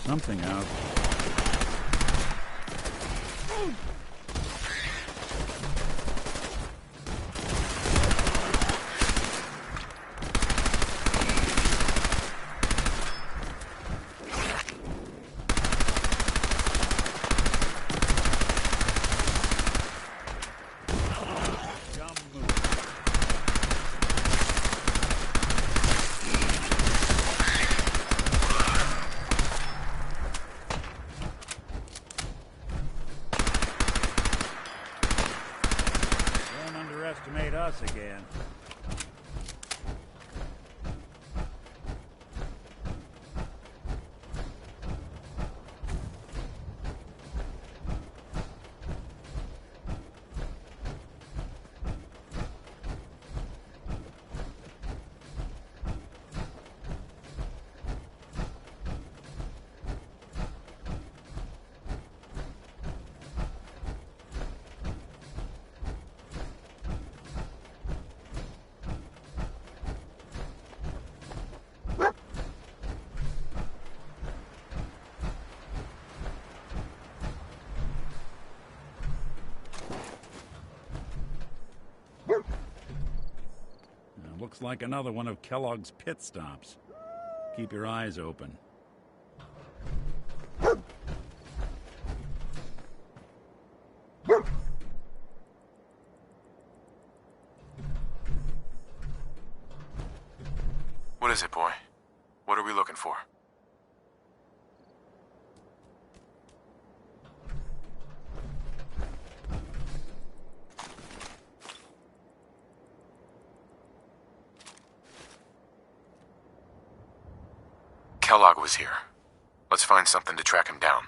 something out. Underestimate us again. Looks like another one of Kellogg's pit stops. Keep your eyes open. What is it, boy? What are we looking for? Kellogg was here. Let's find something to track him down.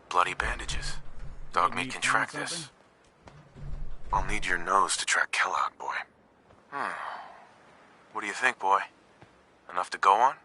Bloody bandages. Dog meat can track this. I'll need your nose to track Kellogg, boy. What do you think, boy? Enough to go on?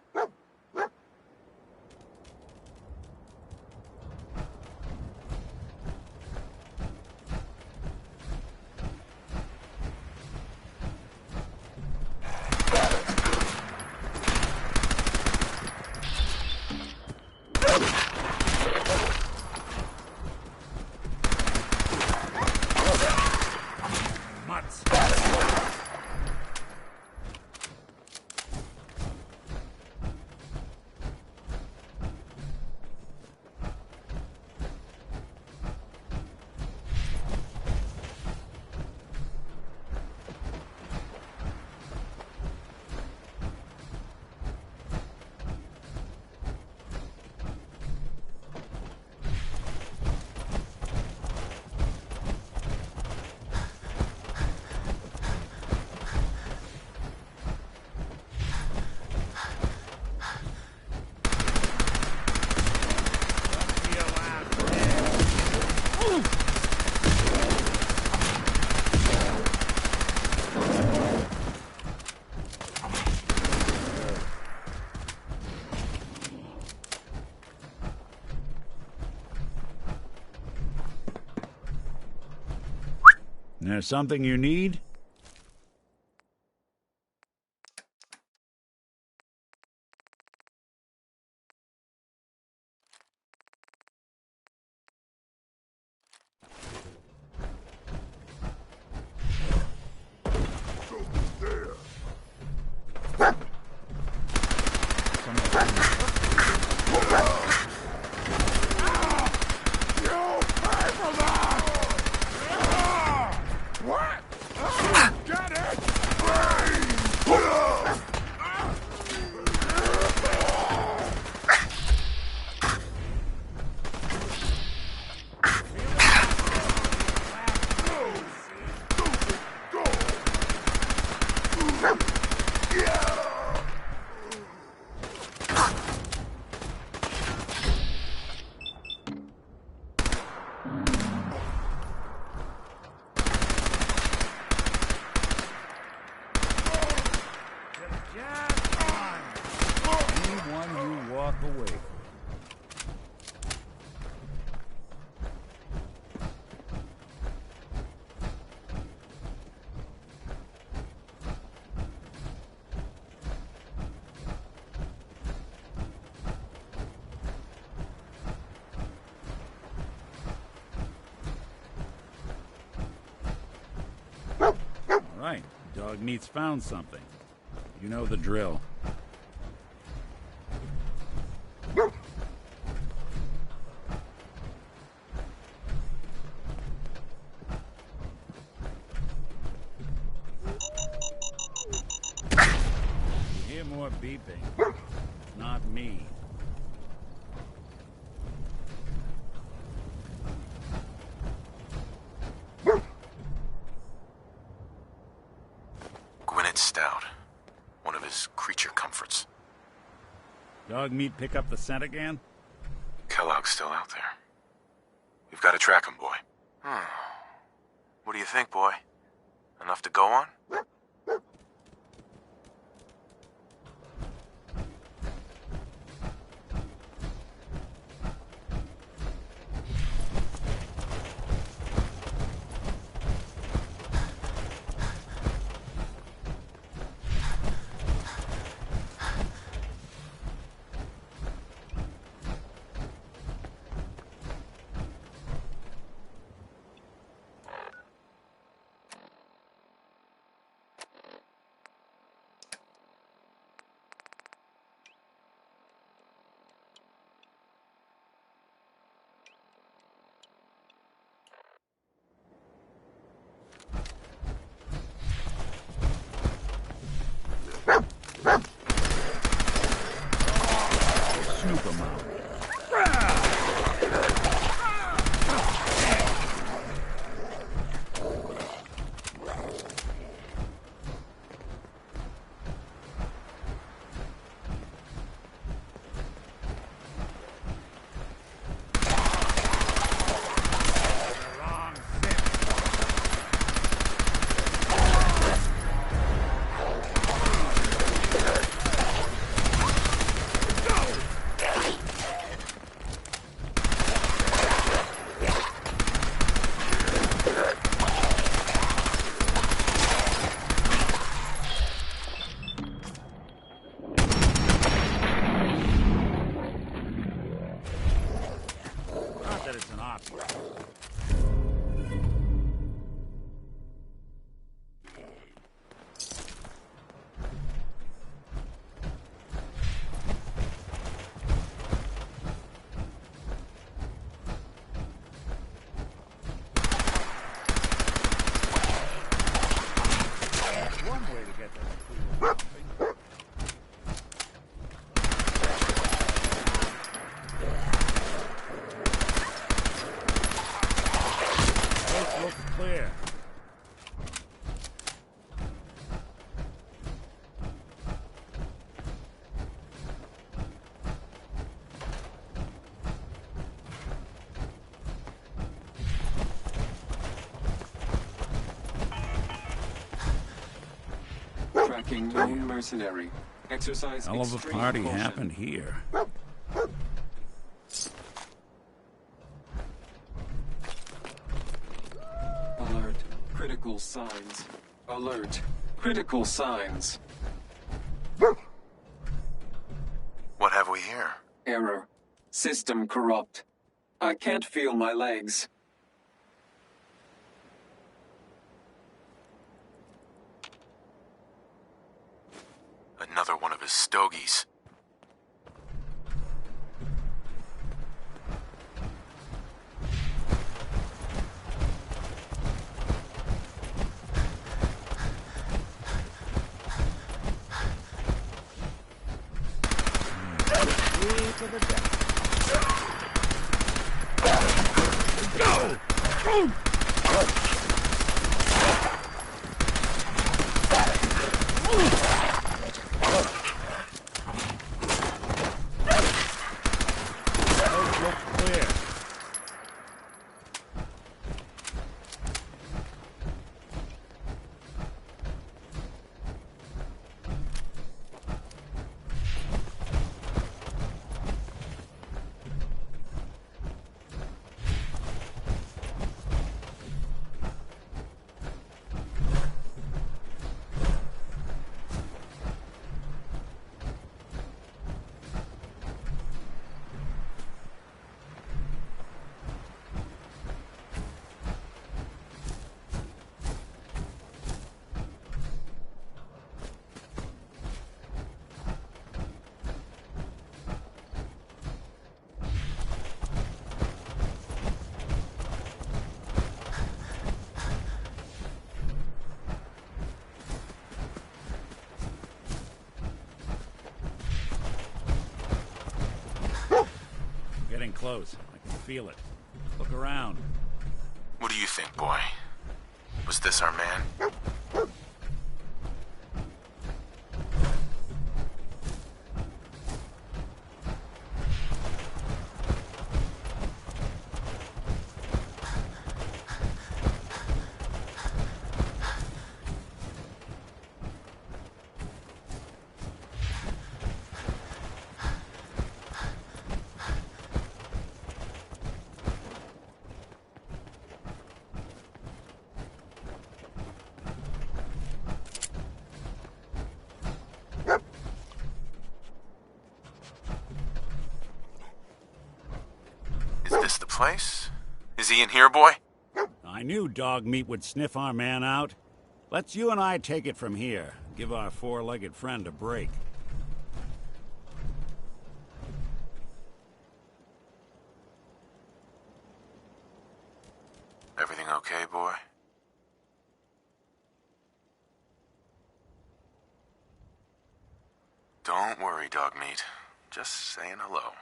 There's something you need? Yeah! Right. Dog meat's found something. You know the drill. You hear more beeping. It's not me. Stout. One of his creature comforts. Dog meat pick up the scent again? Kellogg's still out there. We've got to track him, boy. What do you think, boy? Enough to go on? Snoop 'em out. That it's an option. One way to get that. Looks clear. Tracking known mercenary. Exercise Hell of a extreme party caution. happened here. Alert. Critical signs. Alert. Critical signs. What have we here? Error. System corrupt. I can't feel my legs. Another one of his stogies. To the deck. Go! Look clear. close. I can feel it. Look around. What do you think, boy? Was this our man? Is this the place? Is he in here, boy? I knew dog meat would sniff our man out. Let's you and I take it from here. Give our four-legged friend a break. Everything okay, boy? Don't worry, dog meat. Just saying hello.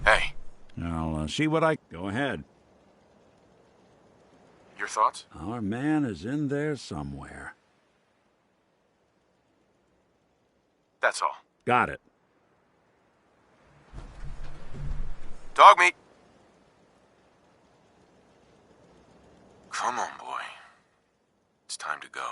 Hey, I'll see what I... Go ahead. your thoughts? Our man is in there somewhere. That's all. Got it. Dog meat! Come on, boy. It's time to go.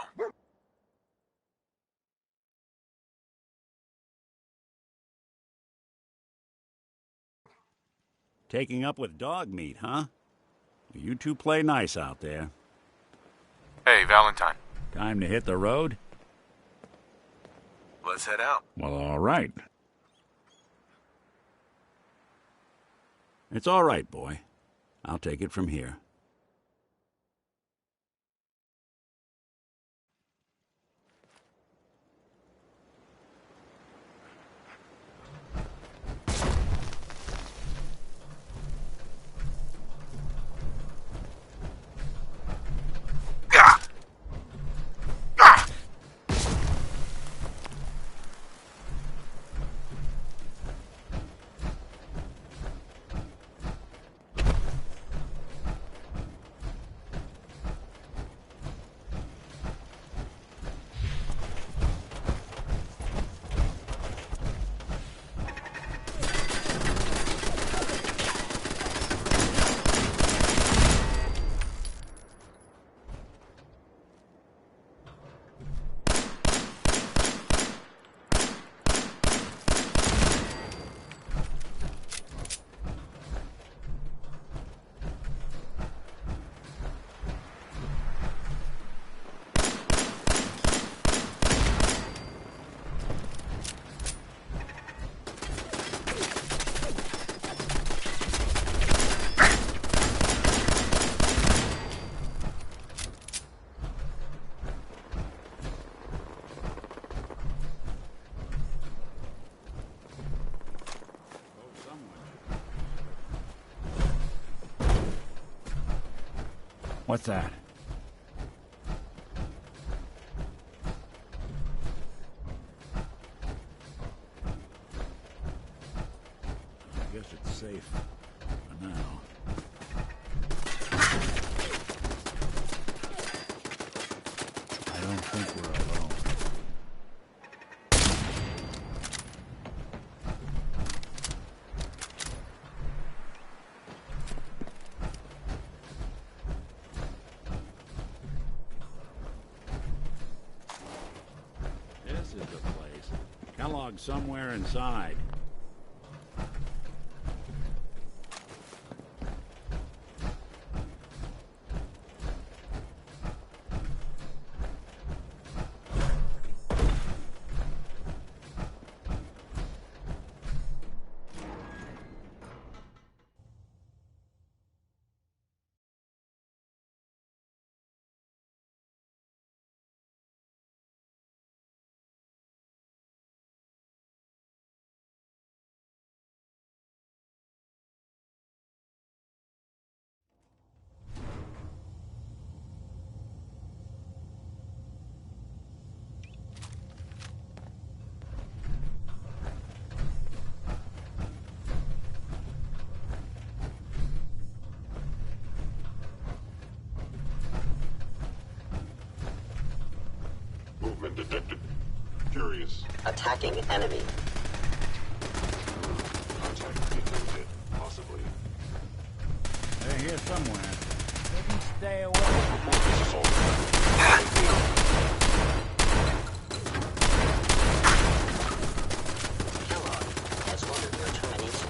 Taking up with dog meat, huh? You two play nice out there. Hey, Valentine. Time to hit the road? Let's head out. Well, all right. It's all right, boy. I'll take it from here. What's that? I guess it's safe for now. I don't think we're alone. This is the place. Kellogg somewhere inside. attacking enemy. Contact detected, possibly. They're here somewhere. Couldn't stay away. Report this assault. Kellogg has ordered your termination.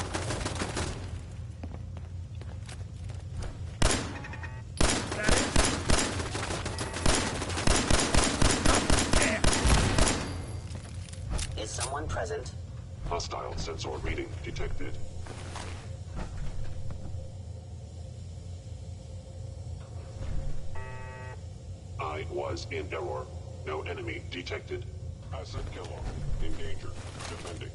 Is someone present? Hostile sensor reading detected. I was in error. No enemy detected. Asset Kellogg. In danger. Defending.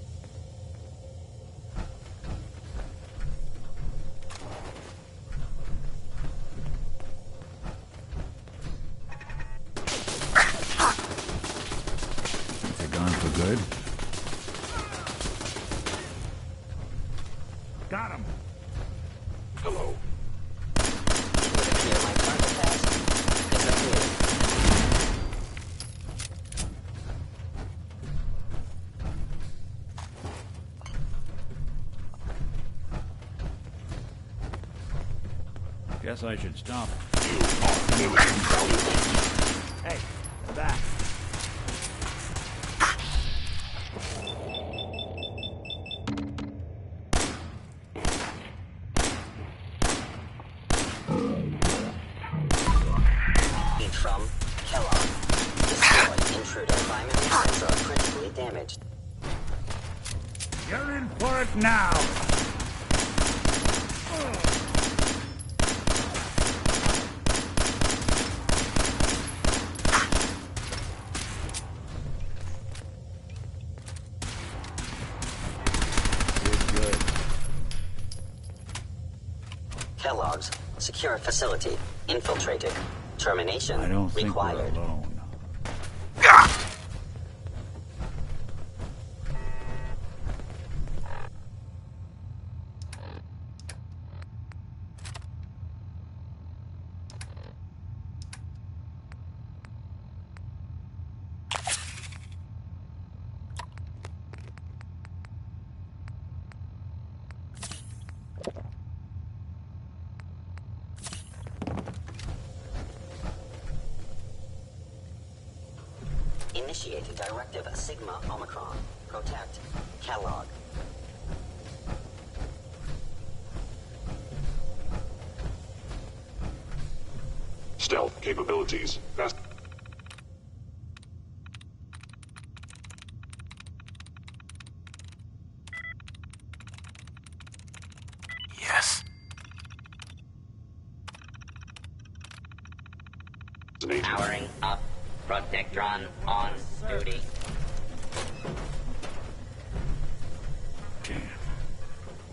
They're gone for good. Got him. Hello. It would appear my target has disappeared. Guess I should stop. You are nearly valuable. Hey, back. Heat from Kellogg. Destroyed intruder primary sensor critically damaged. You're in for it now. Good. Kellogg's secure facility infiltrated. Termination I don't think required. we're alone. Initiated directive Sigma Omicron. Protect Kellogg. Stealth capabilities. Fast. Yes. Powering up. Protectron on duty. Damn.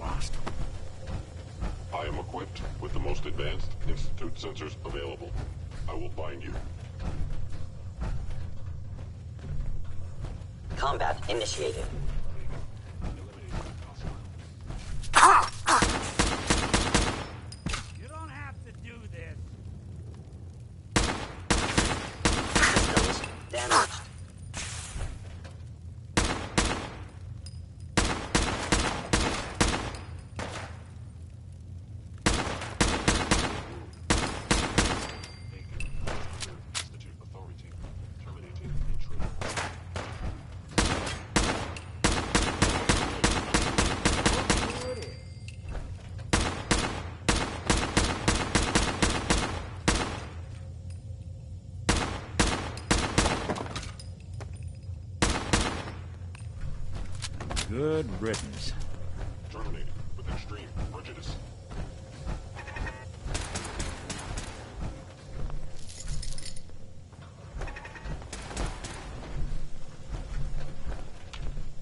Lost him. I am equipped with the most advanced Institute sensors available. I will find you. Combat initiated. You don't have to do this. Systems damaged. Institute authority. Terminating intruder. Who it is? Good riddance. Terminated with extreme prejudice.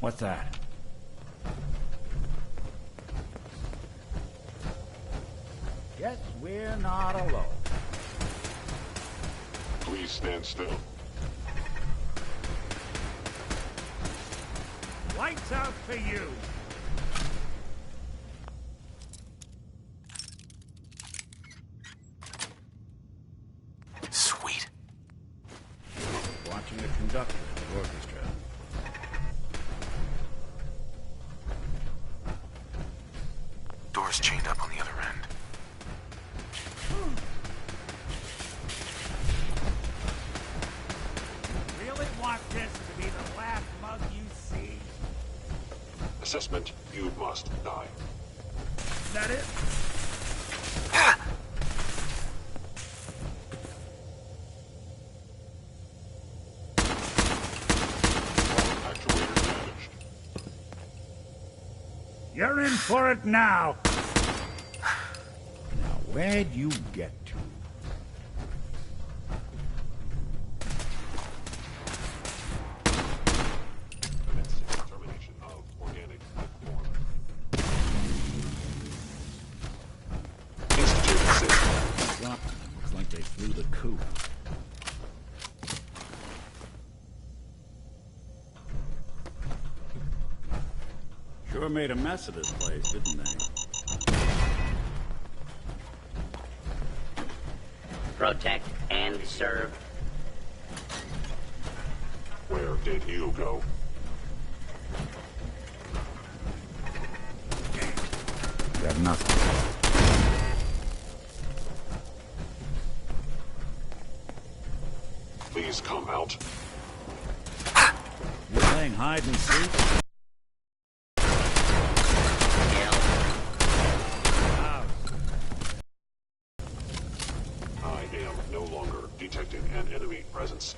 What's that? Guess we're not alone. Please stand still. Lights out for you. Sweet. Watching the conductor of the orchestra. Others chained up on the other end. You really want this to be the last mug you see? Assessment, you must die. Is that it? Actuator damaged. You're in for it now. Now, where'd you get to? Commencing termination of organic life form. Institute assist. Looks like they flew the coop. Sure made a mess of this place, didn't they? Protect and serve. Where did you go? Got nothing. Please come out. You playing hide and seek? I am no longer detecting an enemy presence.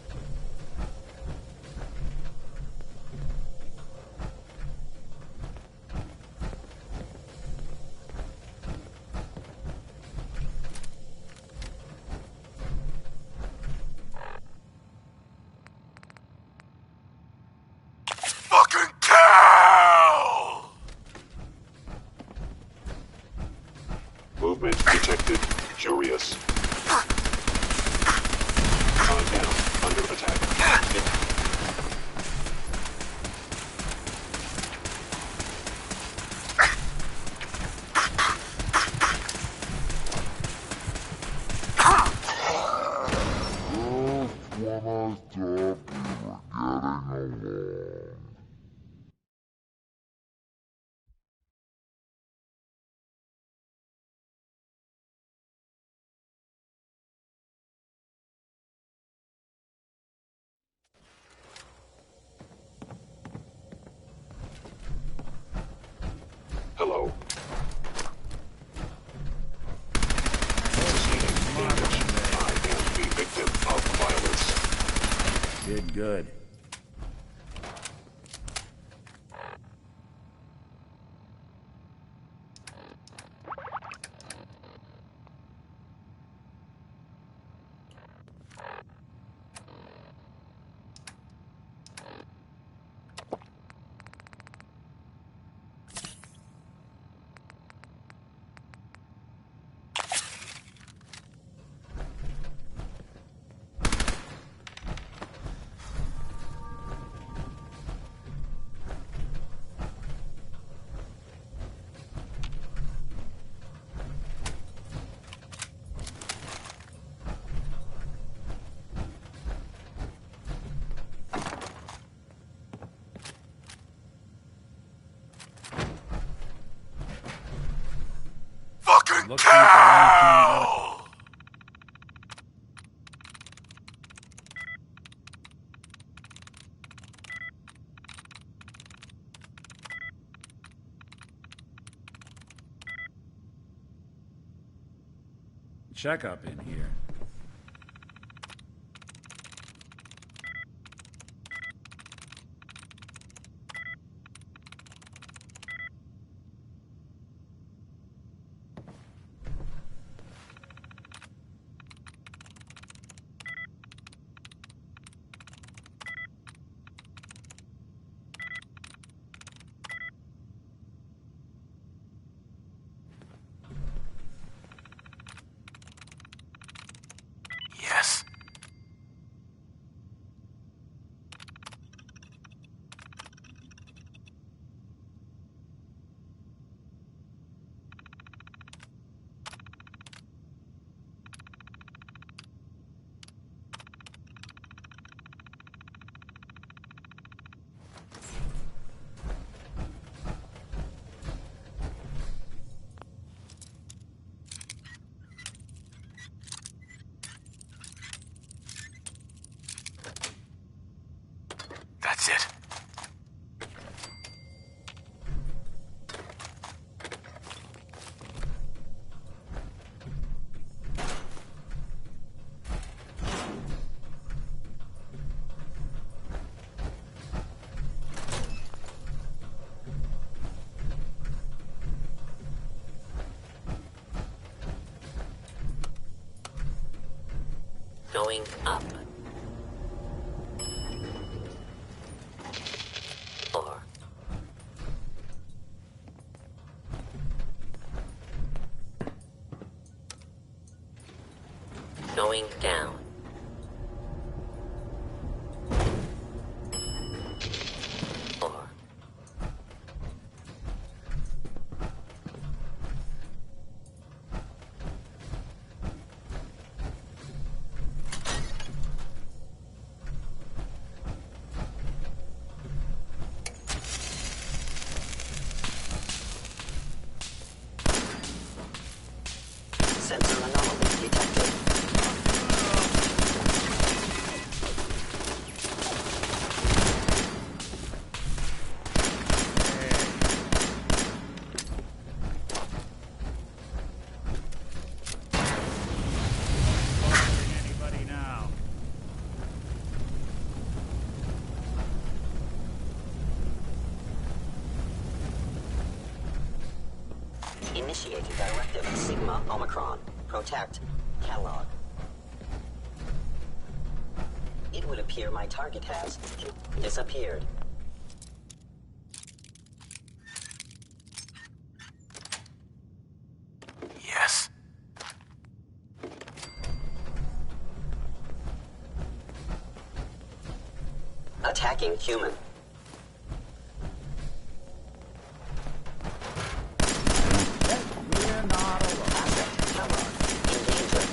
Fucking kill! Movement detected. Curious. I am under attack. Hello. Sustaining damage. I am the victim of violence. Did good. Fucking Looks like the last time kill! check up in here. Going up. 4. Going down. 4. Sensor anomaly detected. Anybody now? Initiating directive Sigma Omicron. Protect. Kellogg. It would appear my target has disappeared. Yes. Attacking human. We're not alone. Asset. Kellogg. In danger.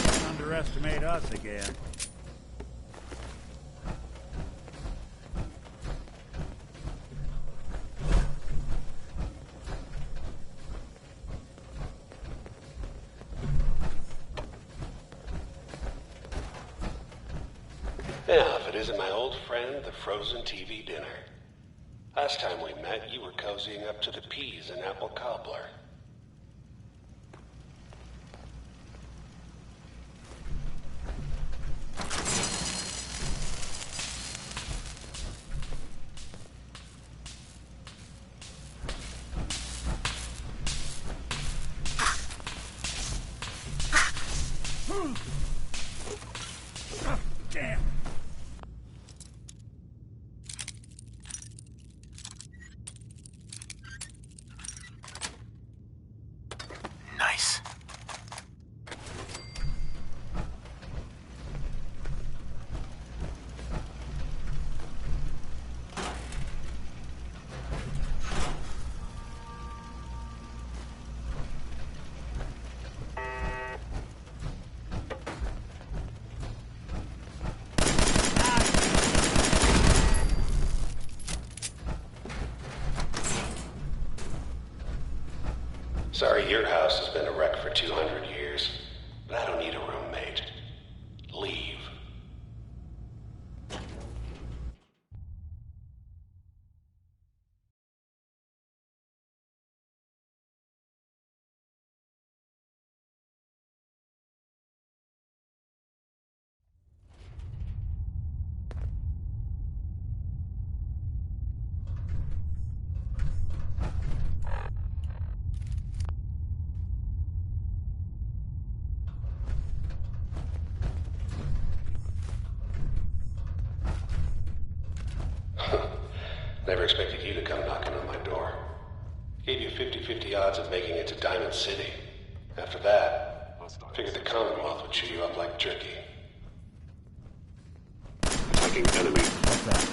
Don't underestimate us again. Now, if it isn't my old friend, the frozen TV dinner. Last time we met, you were cozying up to the peas and apple cobbler. Damn. Nice. Sorry, your house has been a wreck for 200 years, but I don't need a roommate. Leave. Never expected you to come knocking on my door. Gave you 50-50 odds of making it to Diamond City. After that, figured the Commonwealth would chew you up like jerky. Attacking enemy. What's that?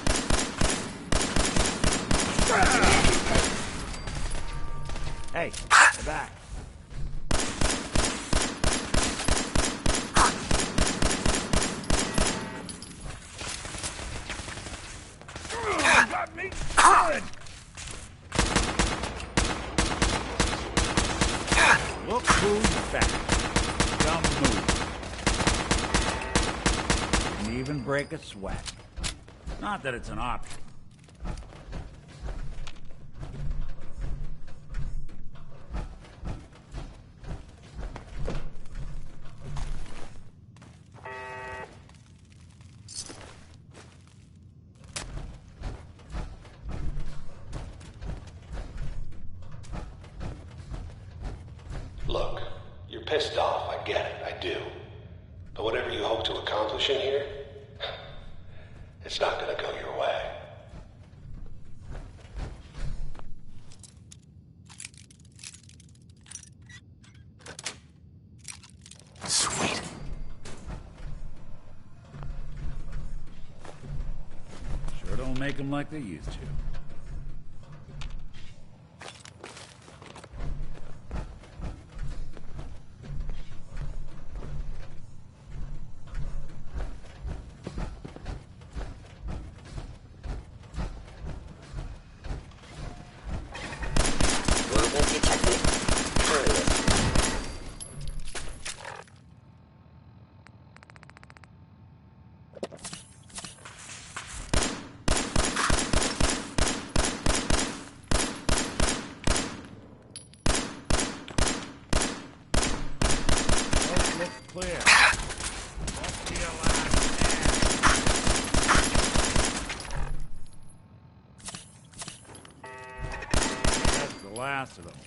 Hey, get back. Got me good. Look who's back. Dumb move. Didn't even break a sweat. Not that it's an option. Look, you're pissed off, I get it, I do. But whatever you hope to accomplish in here, it's not gonna go your way. Sweet. Sure don't make them like they used to. Movement detected. Period. Coast looks clear. Must be a last stand. That's the last of them.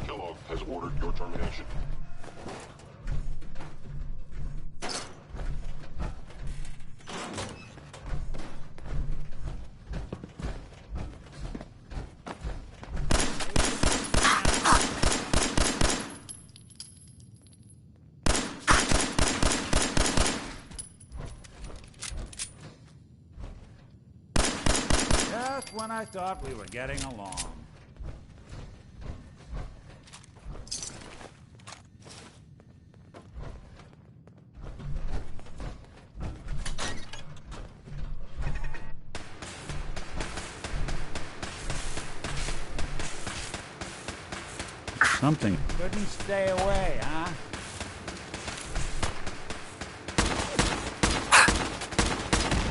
Kellogg has ordered your termination. Just when I thought we were getting along. Something couldn't stay away, huh?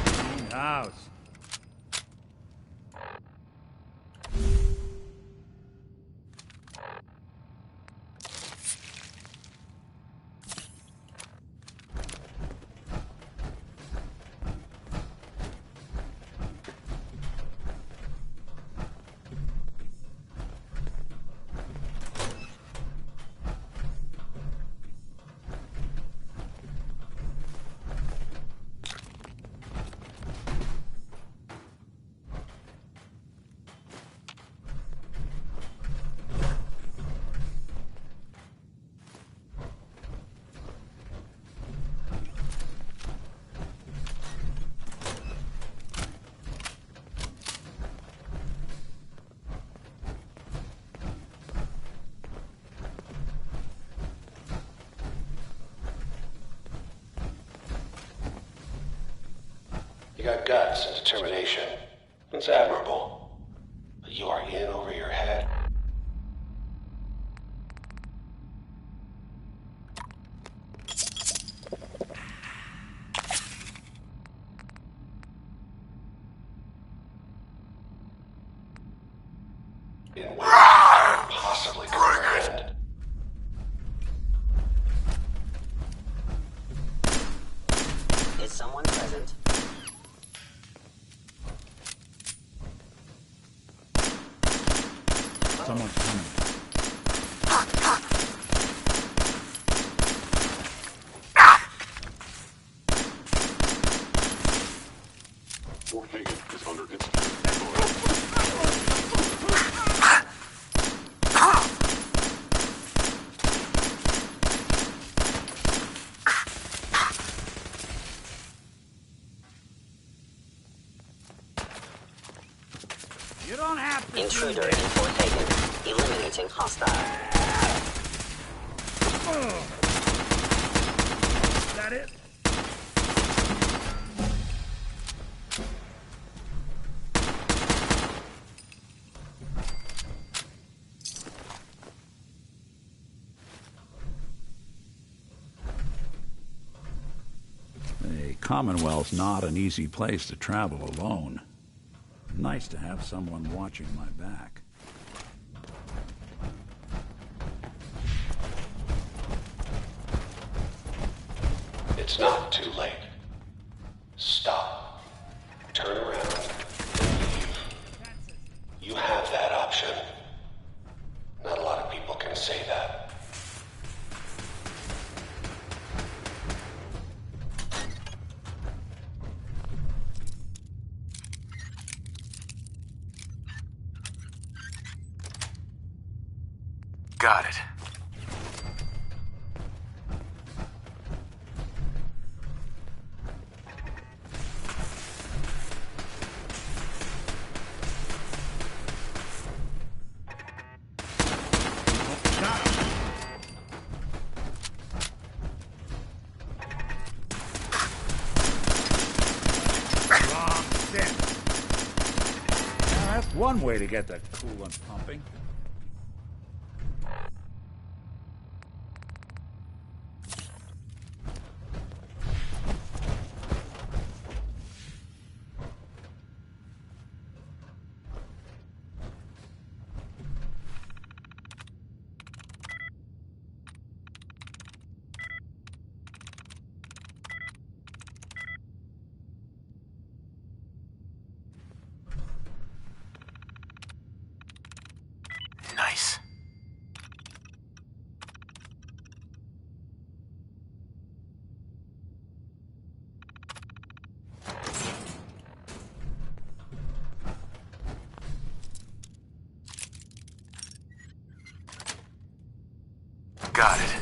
Clean house. You got guts and determination. It's admirable. But you are in over your head. In ways you can't possibly comprehend. Is someone present? Someone's coming. Fort Hagen is under instant. You don't have to. Intruder in Fort Hagen. Eliminating hostile. Is that it? The Commonwealth's not an easy place to travel alone. Nice to have someone watching my back. It's not too late. Stop. Turn around and leave. You have that option. Not a lot of people can say that. Got it. One way to get the coolant pumping. Nice. Got it.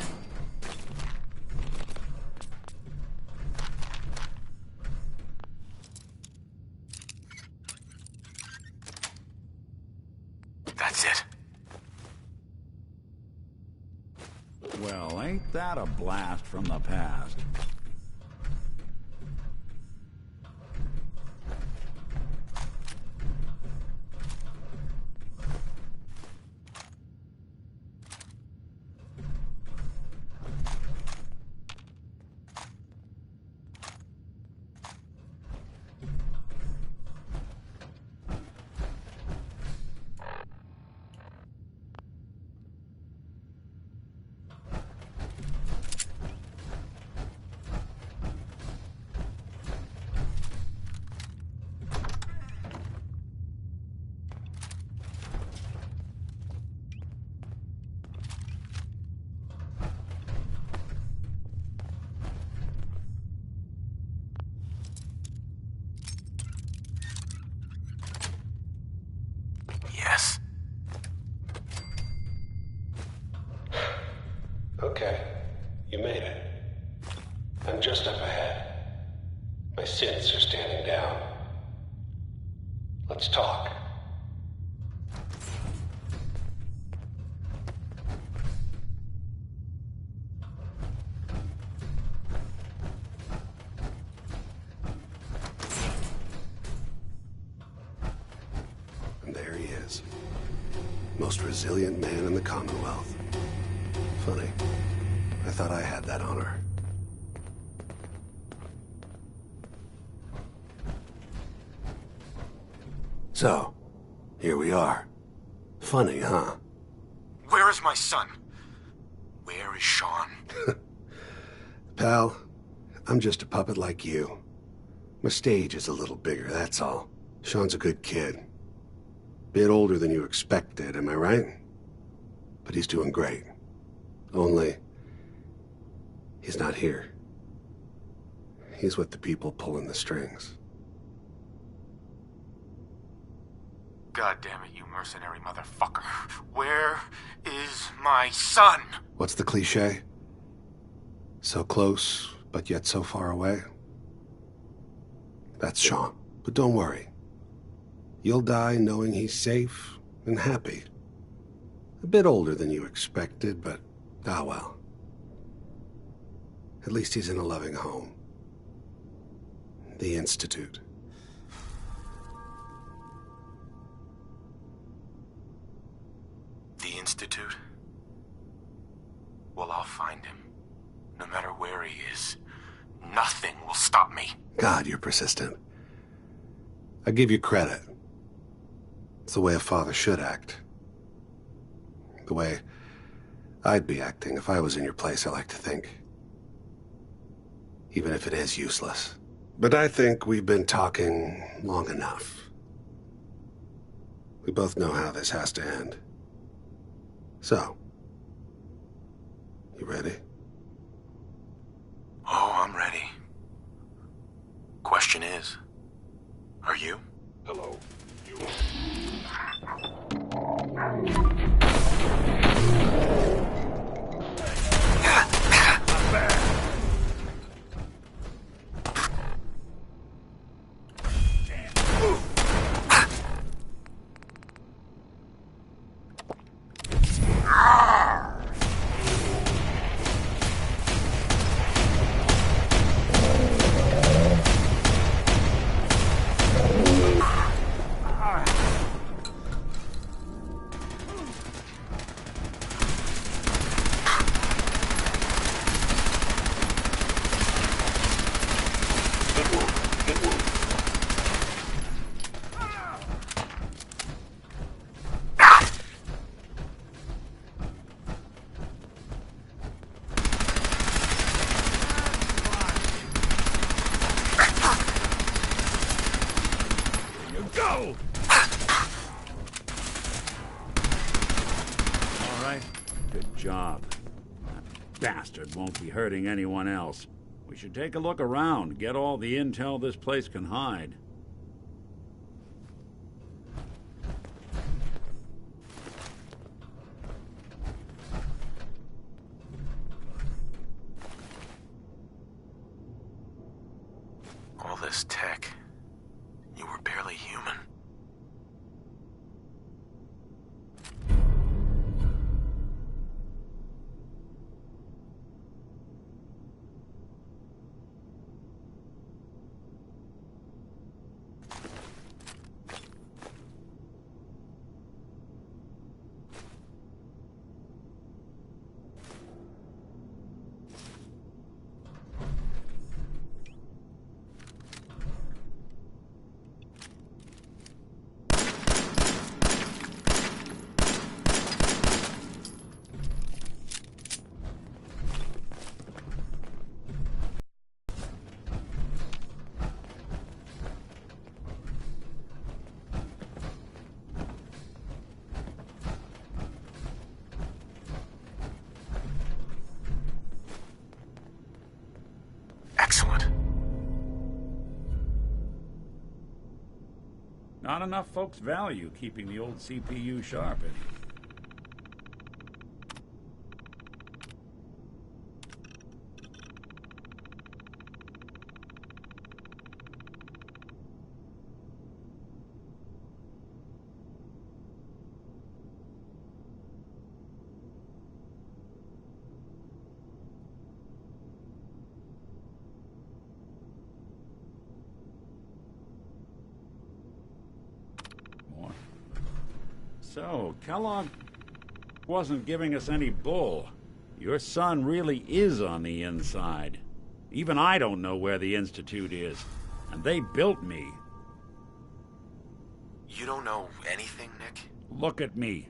That's it. Well, ain't that a blast from the past? Yes. Okay, you made it. I'm just up ahead. My synths are standing down. Let's talk. And there he is. Most resilient man in the Commonwealth. Funny. I thought I had that honor. So, here we are. Funny, huh? Where is my son? Where is Sean? Pal, I'm just a puppet like you. My stage is a little bigger, that's all. Sean's a good kid. Bit older than you expected, am I right? But he's doing great. Only, he's not here. He's with the people pulling the strings. God damn it, you mercenary motherfucker. Where is my son? What's the cliche? So close, but yet so far away? That's Sean. But don't worry. You'll die knowing he's safe and happy. A bit older than you expected, but ah well. At least he's in a loving home. The Institute. The Institute? Well, I'll find him. No matter where he is. Nothing will stop me. God, you're persistent. I give you credit. It's the way a father should act. The way I'd be acting if I was in your place, I like to think. Even if it is useless. But I think we've been talking long enough. We both know how this has to end. So, you ready? Oh, I'm ready. Question is, are you? Hello. You. bastard won't be hurting anyone else. We should take a look around, get all the intel this place can hide. All this tech. You were barely human. Excellent. Not enough folks value keeping the old CPU sharp. So, Kellogg wasn't giving us any bull. Your son really is on the inside. Even I don't know where the Institute is. And they built me. You don't know anything, Nick? Look at me.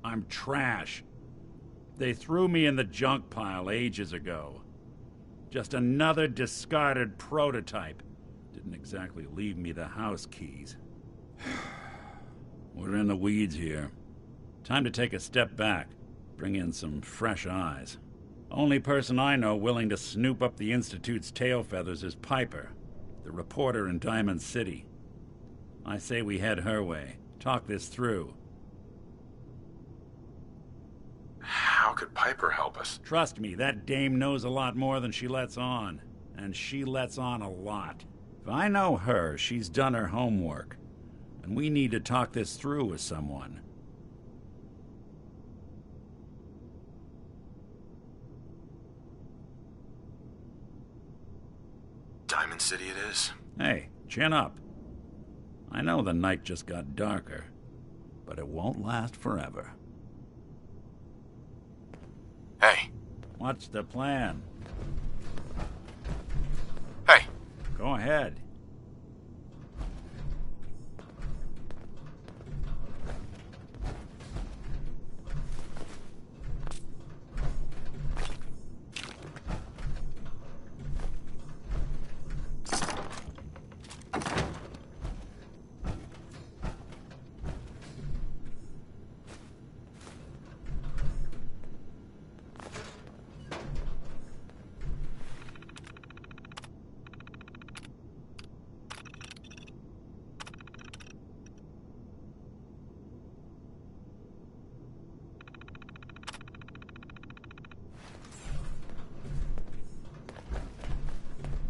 I'm trash. They threw me in the junk pile ages ago. Just another discarded prototype. Didn't exactly leave me the house keys. We're in the weeds here. Time to take a step back, bring in some fresh eyes. Only person I know willing to snoop up the Institute's tail feathers is Piper, the reporter in Diamond City. I say we head her way, talk this through. How could Piper help us? Trust me, that dame knows a lot more than she lets on. And she lets on a lot. If I know her, she's done her homework. And we need to talk this through with someone. Diamond City it is. Hey, chin up. I know the night just got darker, but it won't last forever. Hey. What's the plan? Hey. Go ahead.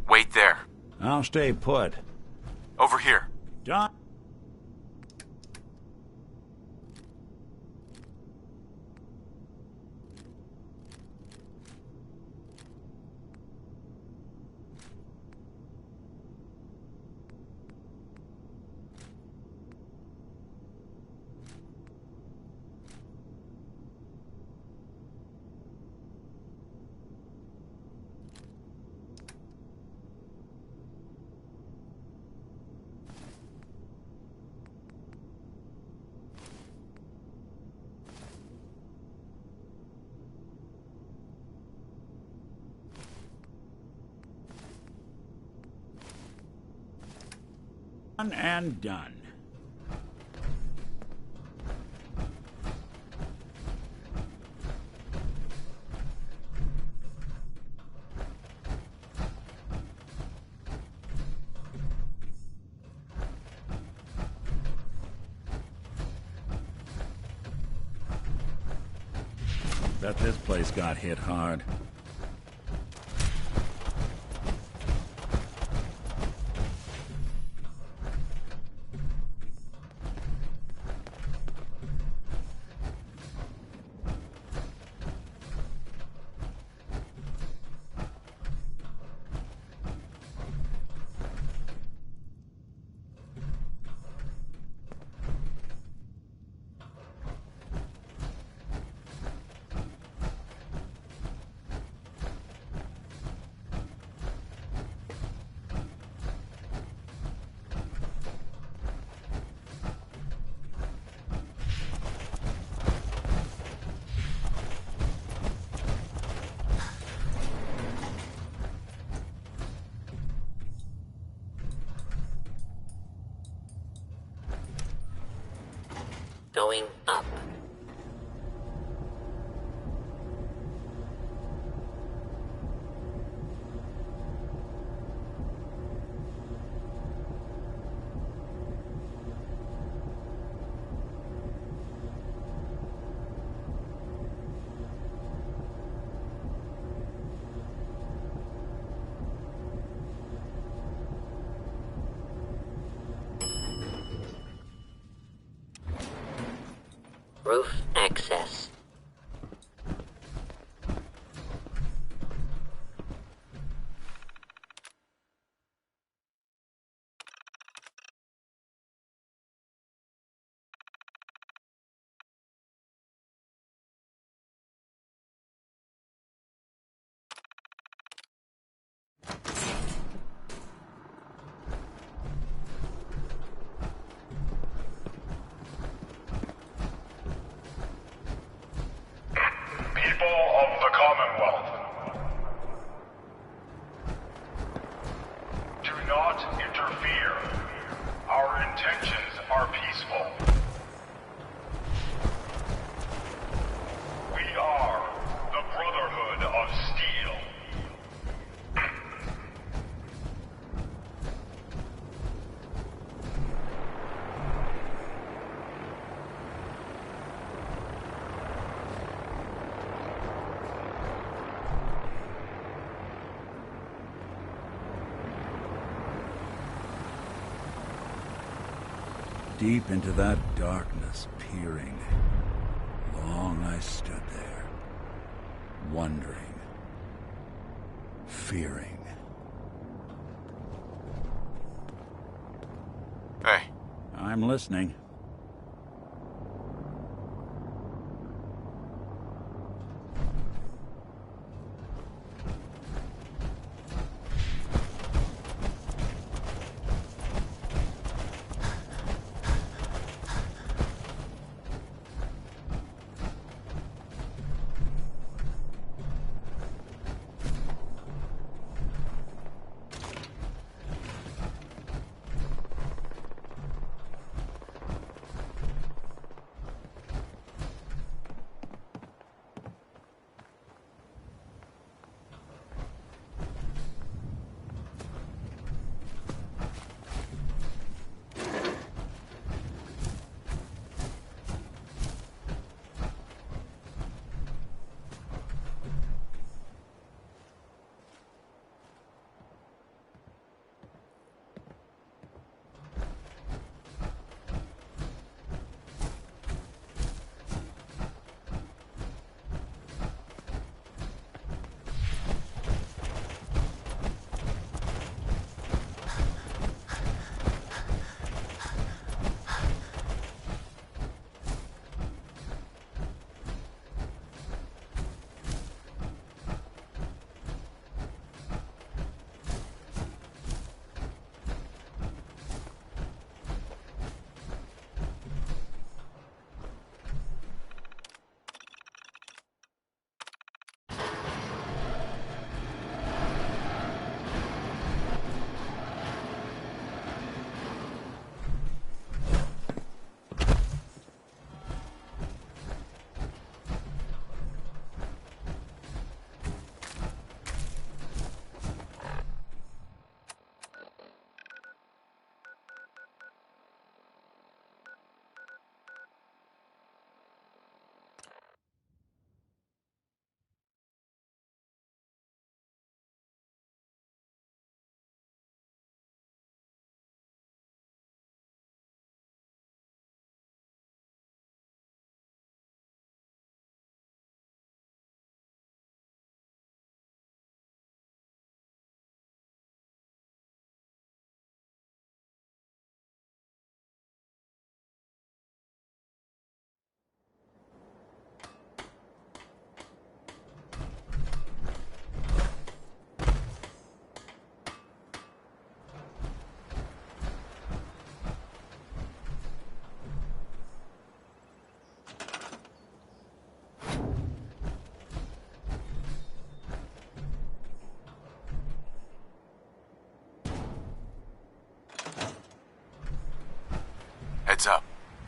Wait there. I'll stay put. Over here. John. And done. Bet this place got hit hard. Going up. Roof access. Of the Commonwealth, do not interfere. Our intentions are peaceful. We are the Brotherhood of Steel. Deep into that darkness, peering. Long I stood there, wondering, fearing. Hey, I'm listening.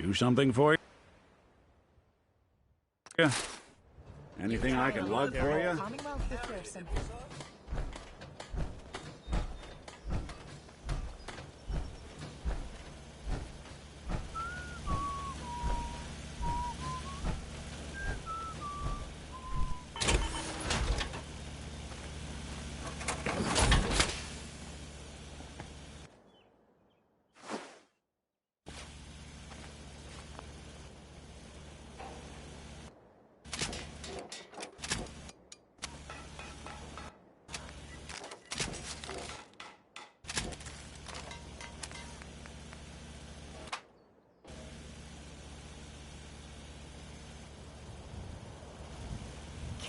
Do something for you? Yeah. Anything I can lug for you? Commonwealth McPherson.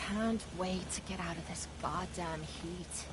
Can't wait to get out of this goddamn heat.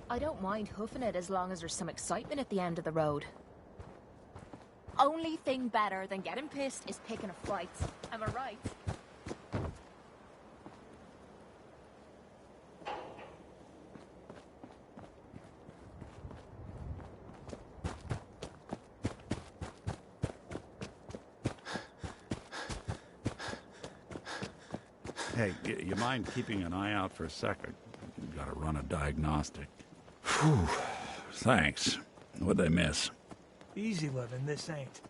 I don't mind hoofing it as long as there's some excitement at the end of the road. Only thing better than getting pissed is picking a fight. Am I right? Hey, you mind keeping an eye out for a second? Gotta run a diagnostic. Whew. Thanks. What'd they miss? Easy living, this ain't.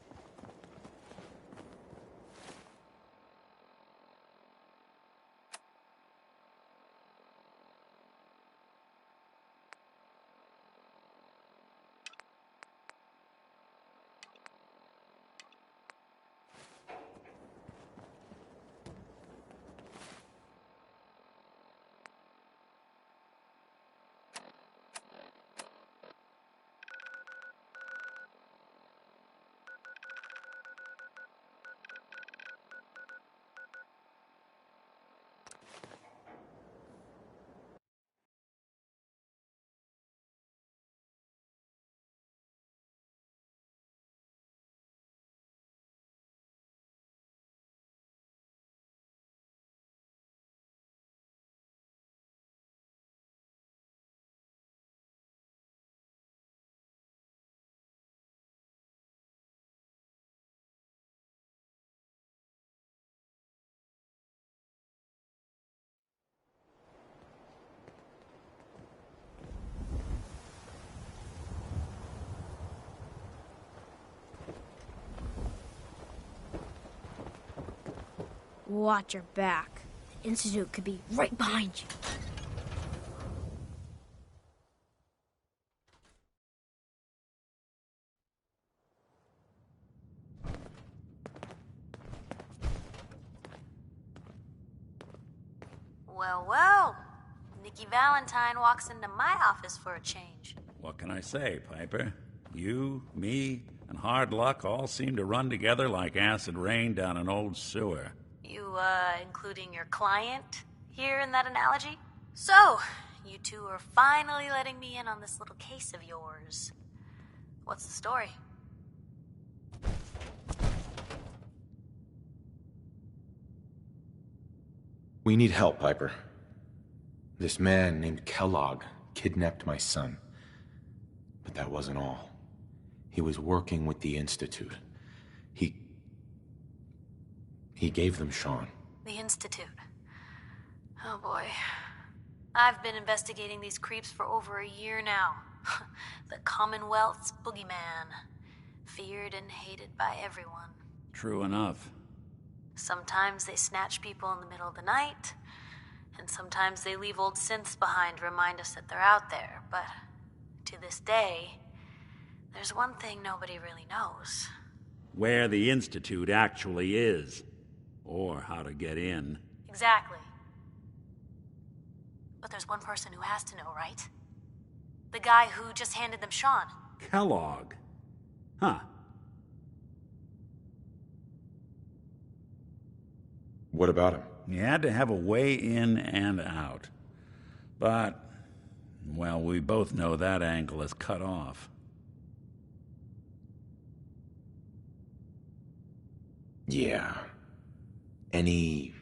Watch your back. The Institute could be right behind you. Well, well. Nikki Valentine walks into my office for a change. What can I say, Piper? You, me, and hard luck all seem to run together like acid rain down an old sewer. You, including your client here in that analogy? So, you two are finally letting me in on this little case of yours. What's the story? We need help, Piper. This man named Kellogg kidnapped my son. But that wasn't all. He was working with the Institute. He gave them Sean. The Institute. Oh boy. I've been investigating these creeps for over a year now. The Commonwealth's boogeyman. Feared and hated by everyone. True enough. Sometimes they snatch people in the middle of the night, and sometimes they leave old synths behind to remind us that they're out there. But to this day, there's one thing nobody really knows. Where the Institute actually is. Or how to get in. Exactly. But there's one person who has to know, right? The guy who just handed them Sean. Kellogg. Huh. What about him? He had to have a way in and out. But, well, we both know that angle is cut off. Yeah. Any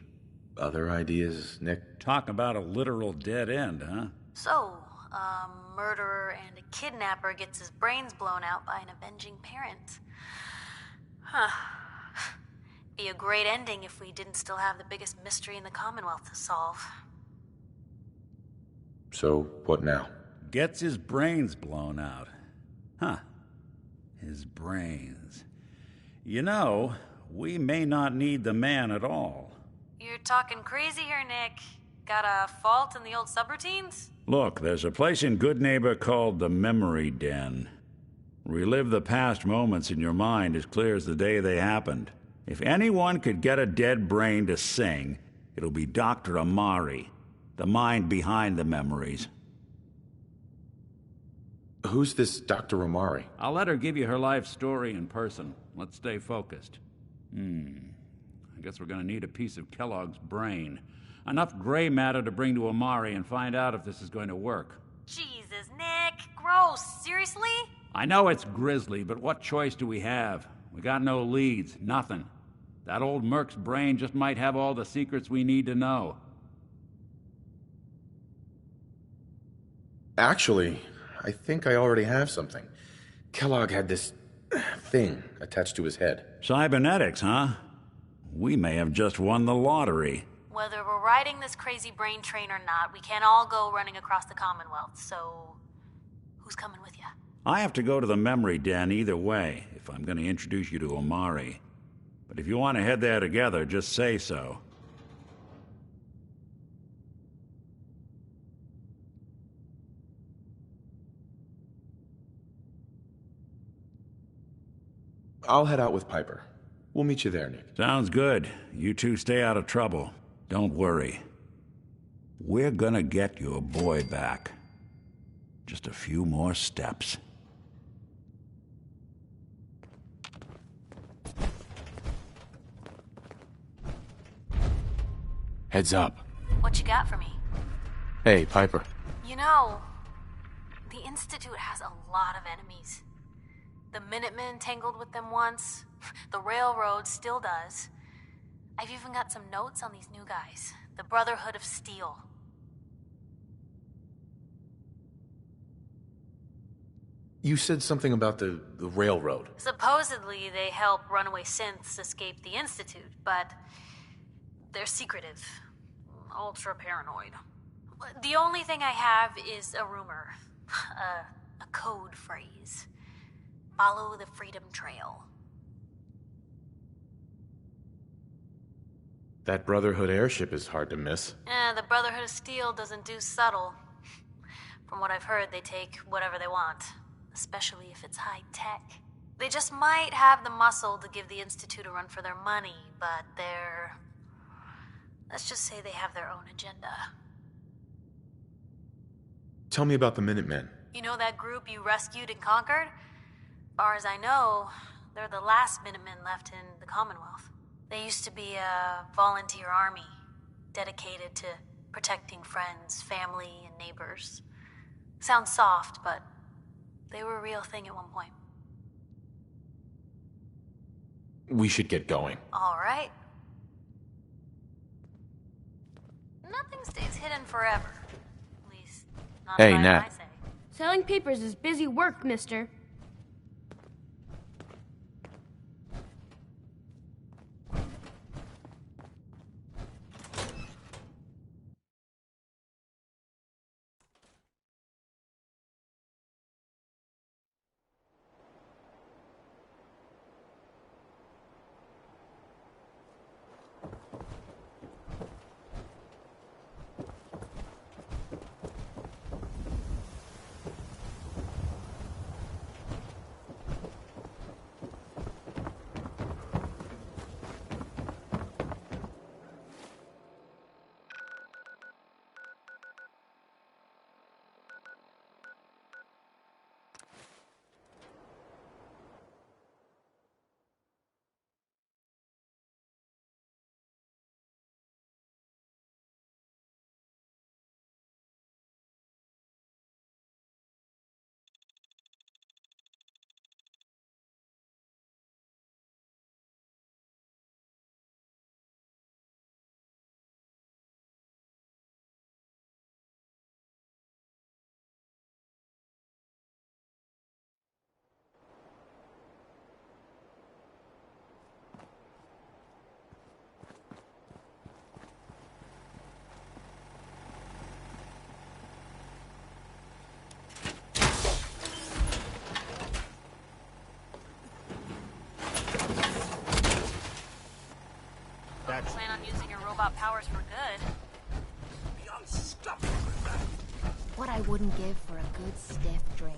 other ideas, Nick? Talk about a literal dead end, huh? So, a murderer and a kidnapper gets his brains blown out by an avenging parent. Huh. Be a great ending if we didn't still have the biggest mystery in the Commonwealth to solve. So, what now? Gets his brains blown out. Huh. His brains. You know, we may not need the man at all. You're talking crazy here, Nick. Got a fault in the old subroutines? Look, there's a place in Good Neighbor called the Memory Den. Relive the past moments in your mind as clear as the day they happened. If anyone could get a dead brain to sing, it'll be Dr. Amari, the mind behind the memories. Who's this Dr. Amari? I'll let her give you her life story in person. Let's stay focused. I guess we're gonna need a piece of Kellogg's brain. Enough gray matter to bring to Amari and find out if this is going to work. Jesus, Nick! gross. Seriously? I know it's grisly, but what choice do we have? We got no leads, nothing. That old merc's brain just might have all the secrets we need to know. Actually, I think I already have something. Kellogg had this thing attached to his head. Cybernetics, huh? We may have just won the lottery. Whether we're riding this crazy brain train or not, we can't all go running across the Commonwealth, so who's coming with you? I have to go to the memory den either way, if I'm going to introduce you to Omari. But if you want to head there together, just say so. I'll head out with Piper. We'll meet you there, Nick. Sounds good. You two stay out of trouble. Don't worry. We're gonna get your boy back. Just a few more steps. Heads up. What you got for me? Hey, Piper. You know, the Institute has a lot of enemies. The Minutemen tangled with them once. The Railroad still does. I've even got some notes on these new guys. The Brotherhood of Steel. You said something about the Railroad. Supposedly, they help runaway synths escape the Institute, but they're secretive. Ultra paranoid. The only thing I have is a rumor. A code phrase. Follow the Freedom Trail. That Brotherhood airship is hard to miss. The Brotherhood of Steel doesn't do subtle. From what I've heard, they take whatever they want, especially if it's high tech. They just might have the muscle to give the Institute a run for their money, but they're... let's just say they have their own agenda. Tell me about the Minutemen. You know that group you rescued and conquered? As far as I know, they're the last Minutemen left in the Commonwealth. They used to be a volunteer army, dedicated to protecting friends, family, and neighbors. Sounds soft, but they were a real thing at one point. We should get going. All right. Nothing stays hidden forever. At least, not Hey, by Nat. my say. Selling papers is busy work, mister. Plan on using your robot powers for good. What I wouldn't give for a good stiff drink.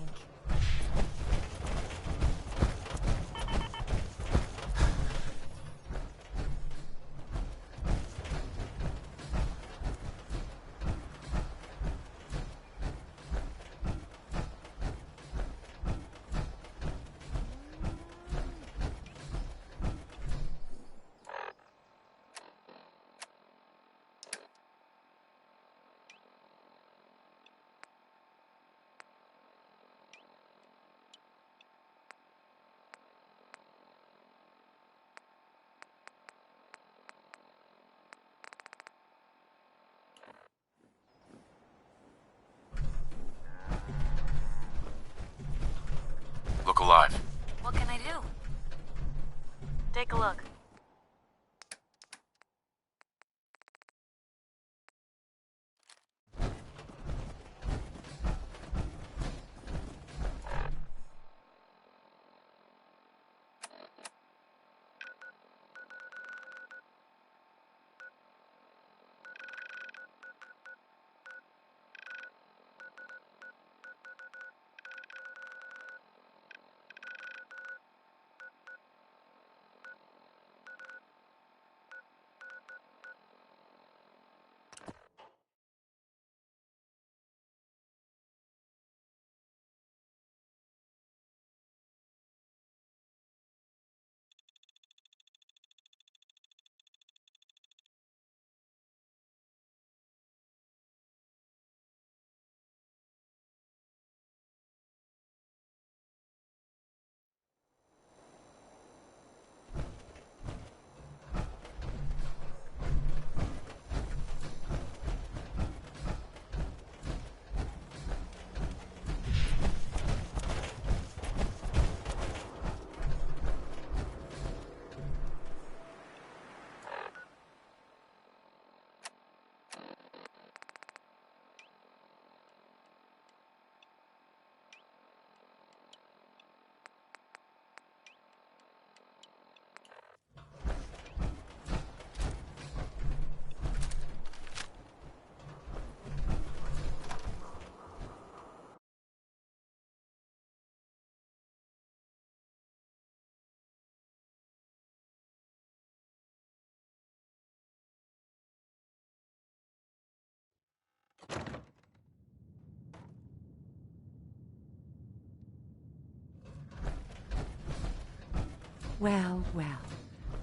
Well, well,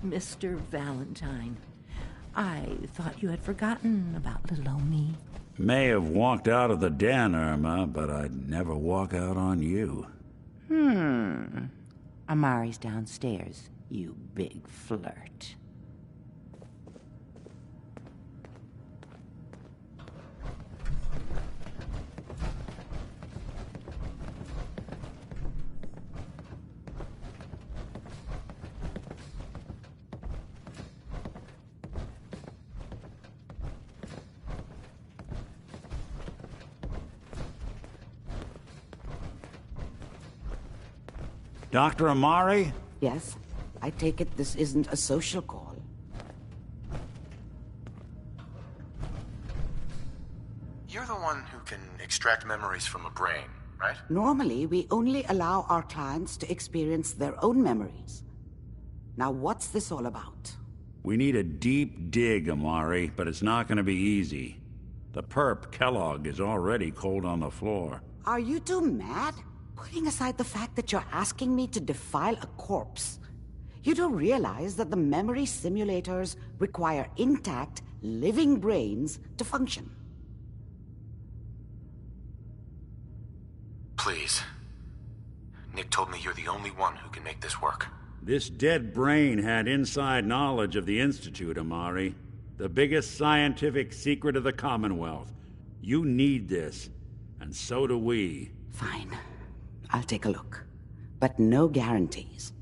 Mr. Valentine. I thought you had forgotten about little old me. May have walked out of the den, Irma, but I'd never walk out on you. Amari's downstairs, you big flirt. Dr. Amari? Yes? I take it this isn't a social call. You're the one who can extract memories from a brain, right? Normally, we only allow our clients to experience their own memories. Now, what's this all about? We need a deep dig, Amari, but it's not going to be easy. The perp, Kellogg, is already cold on the floor. Are you two mad? Putting aside the fact that you're asking me to defile a corpse, you don't realize that the memory simulators require intact, living brains to function. Please. Nick told me you're the only one who can make this work. This dead brain had inside knowledge of the Institute, Amari. The biggest scientific secret of the Commonwealth. You need this, and so do we. Fine. I'll take a look. But no guarantees.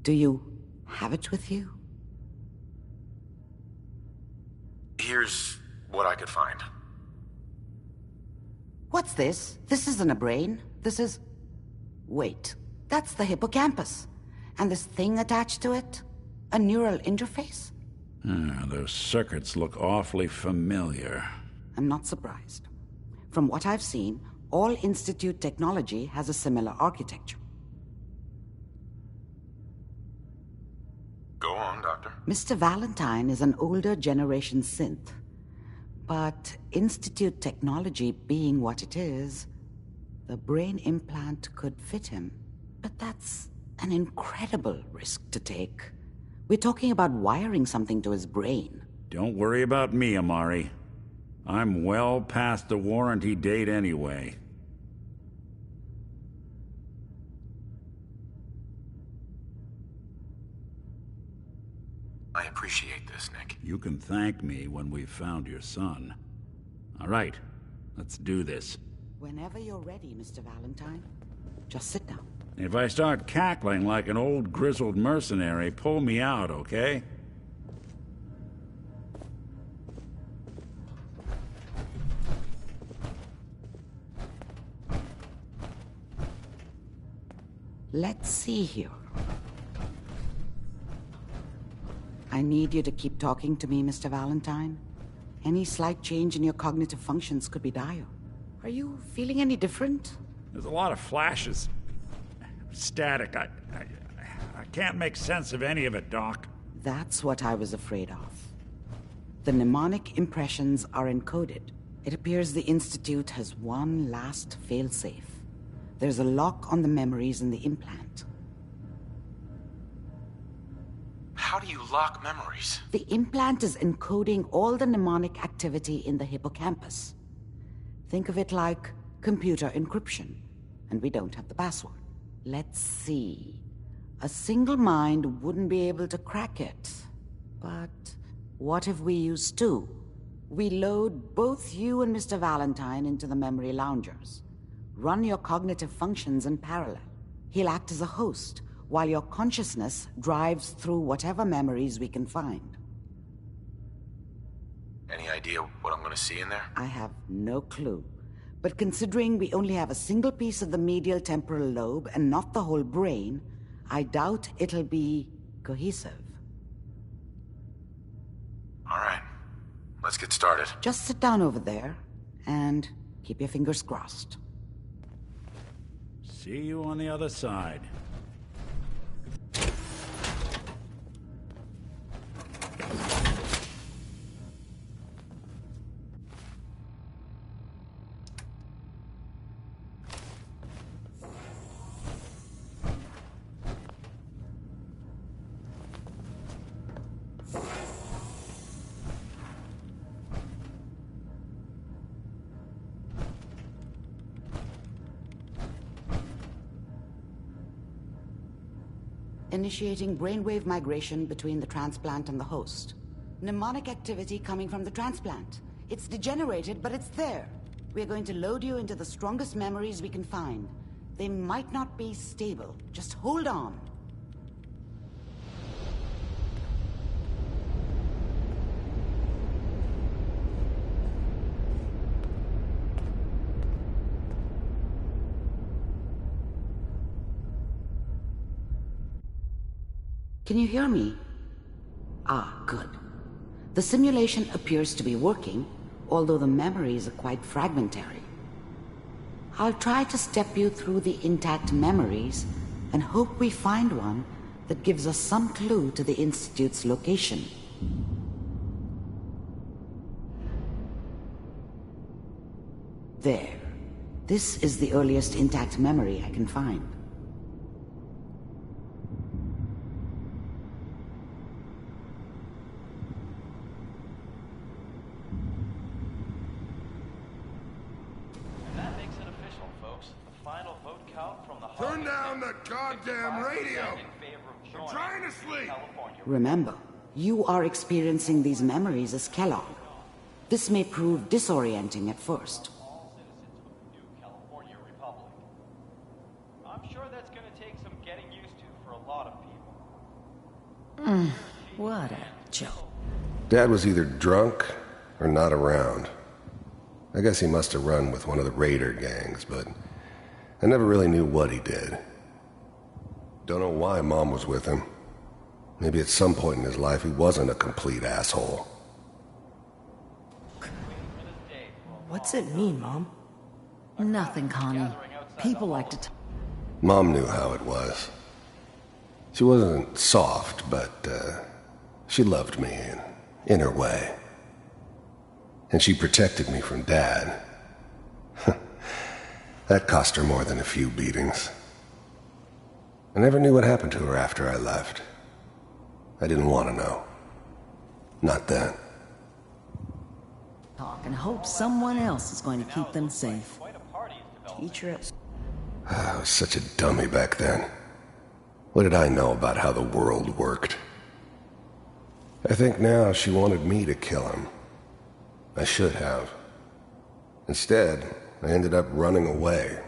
Do you have it with you? Here's what I could find. What's this? This isn't a brain. This is... Wait. That's the hippocampus. And this thing attached to it? A neural interface? Those circuits look awfully familiar. I'm not surprised. From what I've seen, all Institute technology has a similar architecture. Go on, Doctor. Mr. Valentine is an older generation synth. But Institute technology being what it is, the brain implant could fit him. But that's an incredible risk to take. We're talking about wiring something to his brain. Don't worry about me, Amari. I'm well past the warranty date anyway. I appreciate this, Nick. You can thank me when we've found your son. All right, let's do this. Whenever you're ready, Mr. Valentine. Just sit down. If I start cackling like an old grizzled mercenary, pull me out, okay? Let's see here. I need you to keep talking to me, Mr. Valentine. Any slight change in your cognitive functions could be dire. Are you feeling any different? There's a lot of flashes. Static. I can't make sense of any of it, Doc. That's what I was afraid of. The mnemonic impressions are encoded. It appears the Institute has one last failsafe. There's a lock on the memories in the implant. How do you lock memories? The implant is encoding all the mnemonic activity in the hippocampus. Think of it like computer encryption, and we don't have the password. Let's see. A single mind wouldn't be able to crack it. But what if we use two? We load both you and Mr. Valentine into the memory loungers. Run your cognitive functions in parallel. He'll act as a host, while your consciousness drives through whatever memories we can find. Any idea what I'm gonna see in there? I have no clue. But considering we only have a single piece of the medial temporal lobe and not the whole brain, I doubt it'll be cohesive. All right. Let's get started. Just sit down over there and keep your fingers crossed. See you on the other side. Initiating brainwave migration between the transplant and the host. Mnemonic activity coming from the transplant. It's degenerated, but it's there. We're going to load you into the strongest memories we can find. They might not be stable. Just hold on. Can you hear me? Ah, good. The simulation appears to be working, although the memories are quite fragmentary. I'll try to step you through the intact memories and hope we find one that gives us some clue to the Institute's location. There. This is the earliest intact memory I can find. Turn down the goddamn radio! I'm trying to sleep! Remember, you are experiencing these memories as Kellogg. This may prove disorienting at first. I'm sure that's going to take some getting used to for a lot of people. What a joke. Dad was either drunk or not around. I guess he must have run with one of the raider gangs, but I never really knew what he did. Don't know why Mom was with him. Maybe at some point in his life he wasn't a complete asshole. What's it mean, Mom? Nothing, Connie. People like to Mom knew how it was. She wasn't soft, but she loved me in her way. And she protected me from Dad. That cost her more than a few beatings. I never knew what happened to her after I left. I didn't want to know. Not then. talk and hope someone else is going to keep them safe. Teacher. I was such a dummy back then. What did I know about how the world worked? I think now she wanted me to kill him. I should have. Instead, I ended up running away.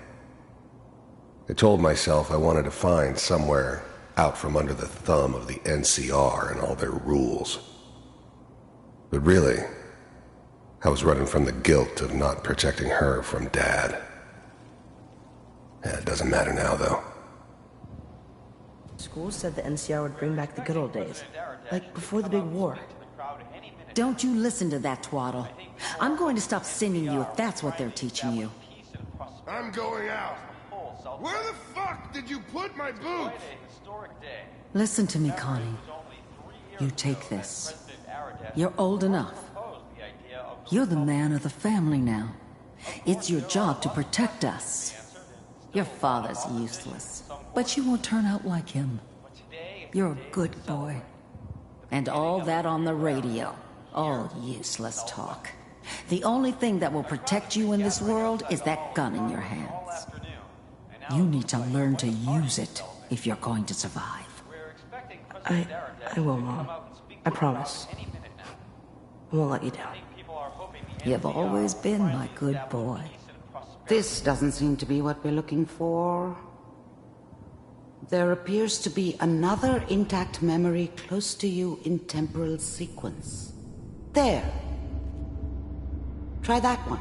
I told myself I wanted to find somewhere out from under the thumb of the NCR and all their rules. But really, I was running from the guilt of not protecting her from Dad. Yeah, it doesn't matter now, though. School said the NCR would bring back the good old days, like before the big war. Don't you listen to that twaddle. I'm going to stop singing you if that's what they're teaching you. I'm going out. Where the fuck did you put my boots? Listen to me, Connie. You take this. You're old enough. You're the man of the family now. It's your job to protect us. Your father's useless, but you won't turn out like him. You're a good boy. And all that on the radio, all useless talk. The only thing that will protect you in this world is that gun in your hands. You need to learn to use it if you're going to survive. I will, Mom. I promise. I won't let you down. You've always been my good boy. This doesn't seem to be what we're looking for. There appears to be another intact memory close to you in temporal sequence. There. Try that one.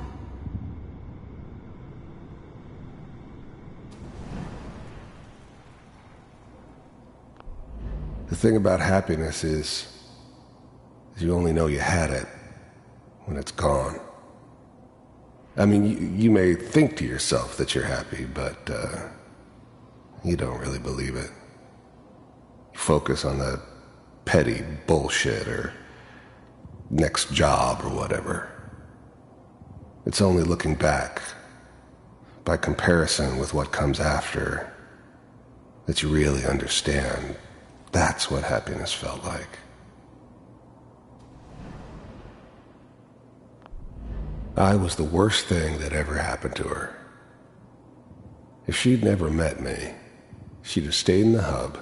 The thing about happiness is you only know you had it when it's gone. I mean, you may think to yourself that you're happy, but you don't really believe it. You focus on the petty bullshit or next job or whatever. It's only looking back, by comparison with what comes after, that you really understand that's what happiness felt like. I was the worst thing that ever happened to her. If she'd never met me, she'd have stayed in the hub,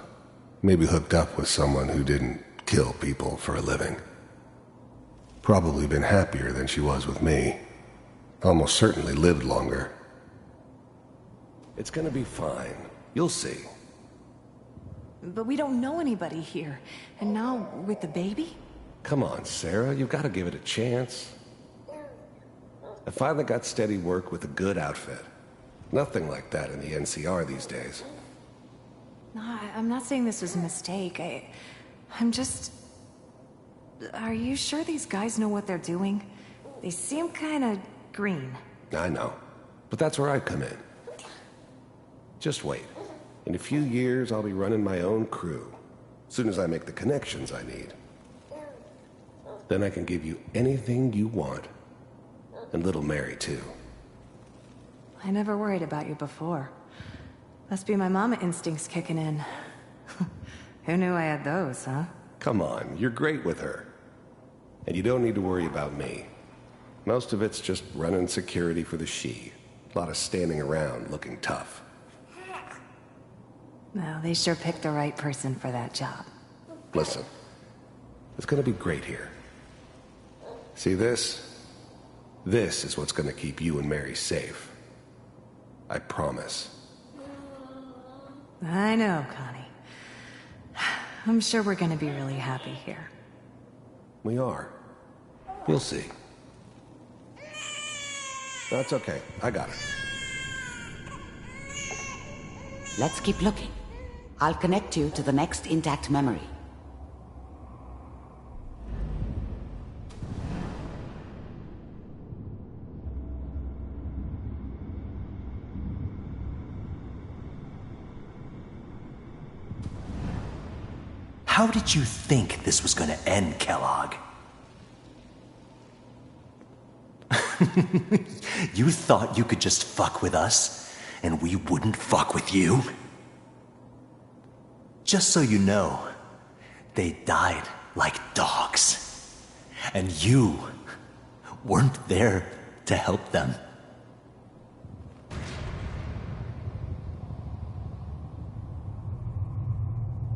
Maybe hooked up with someone who didn't kill people for a living. Probably been happier than she was with me. Almost certainly lived longer. It's gonna be fine. You'll see. But we don't know anybody here. And now, with the baby? Come on, Sarah, you've got to give it a chance. I finally got steady work with a good outfit. Nothing like that in the NCR these days. No, I'm not saying this was a mistake. I'm just... Are you sure these guys know what they're doing? They seem kinda green. I know. But that's where I come in. Just wait. In a few years, I'll be running my own crew. As soon as I make the connections I need. Then I can give you anything you want. And little Mary, too. I never worried about you before. Must be my mama instincts kicking in. Who knew I had those, huh? Come on, you're great with her. And you don't need to worry about me. Most of it's just running security for the she. A lot of standing around looking tough. No, they sure picked the right person for that job. Listen, it's gonna be great here. See this? This is what's gonna keep you and Mary safe. I promise. I know, Connie. I'm sure we're gonna be really happy here. We are. You'll see. That's okay. I got it. Let's keep looking. I'll connect you to the next intact memory. How did you think this was gonna end, Kellogg? You thought you could just fuck with us, and we wouldn't fuck with you? Just so you know, they died like dogs. And you weren't there to help them.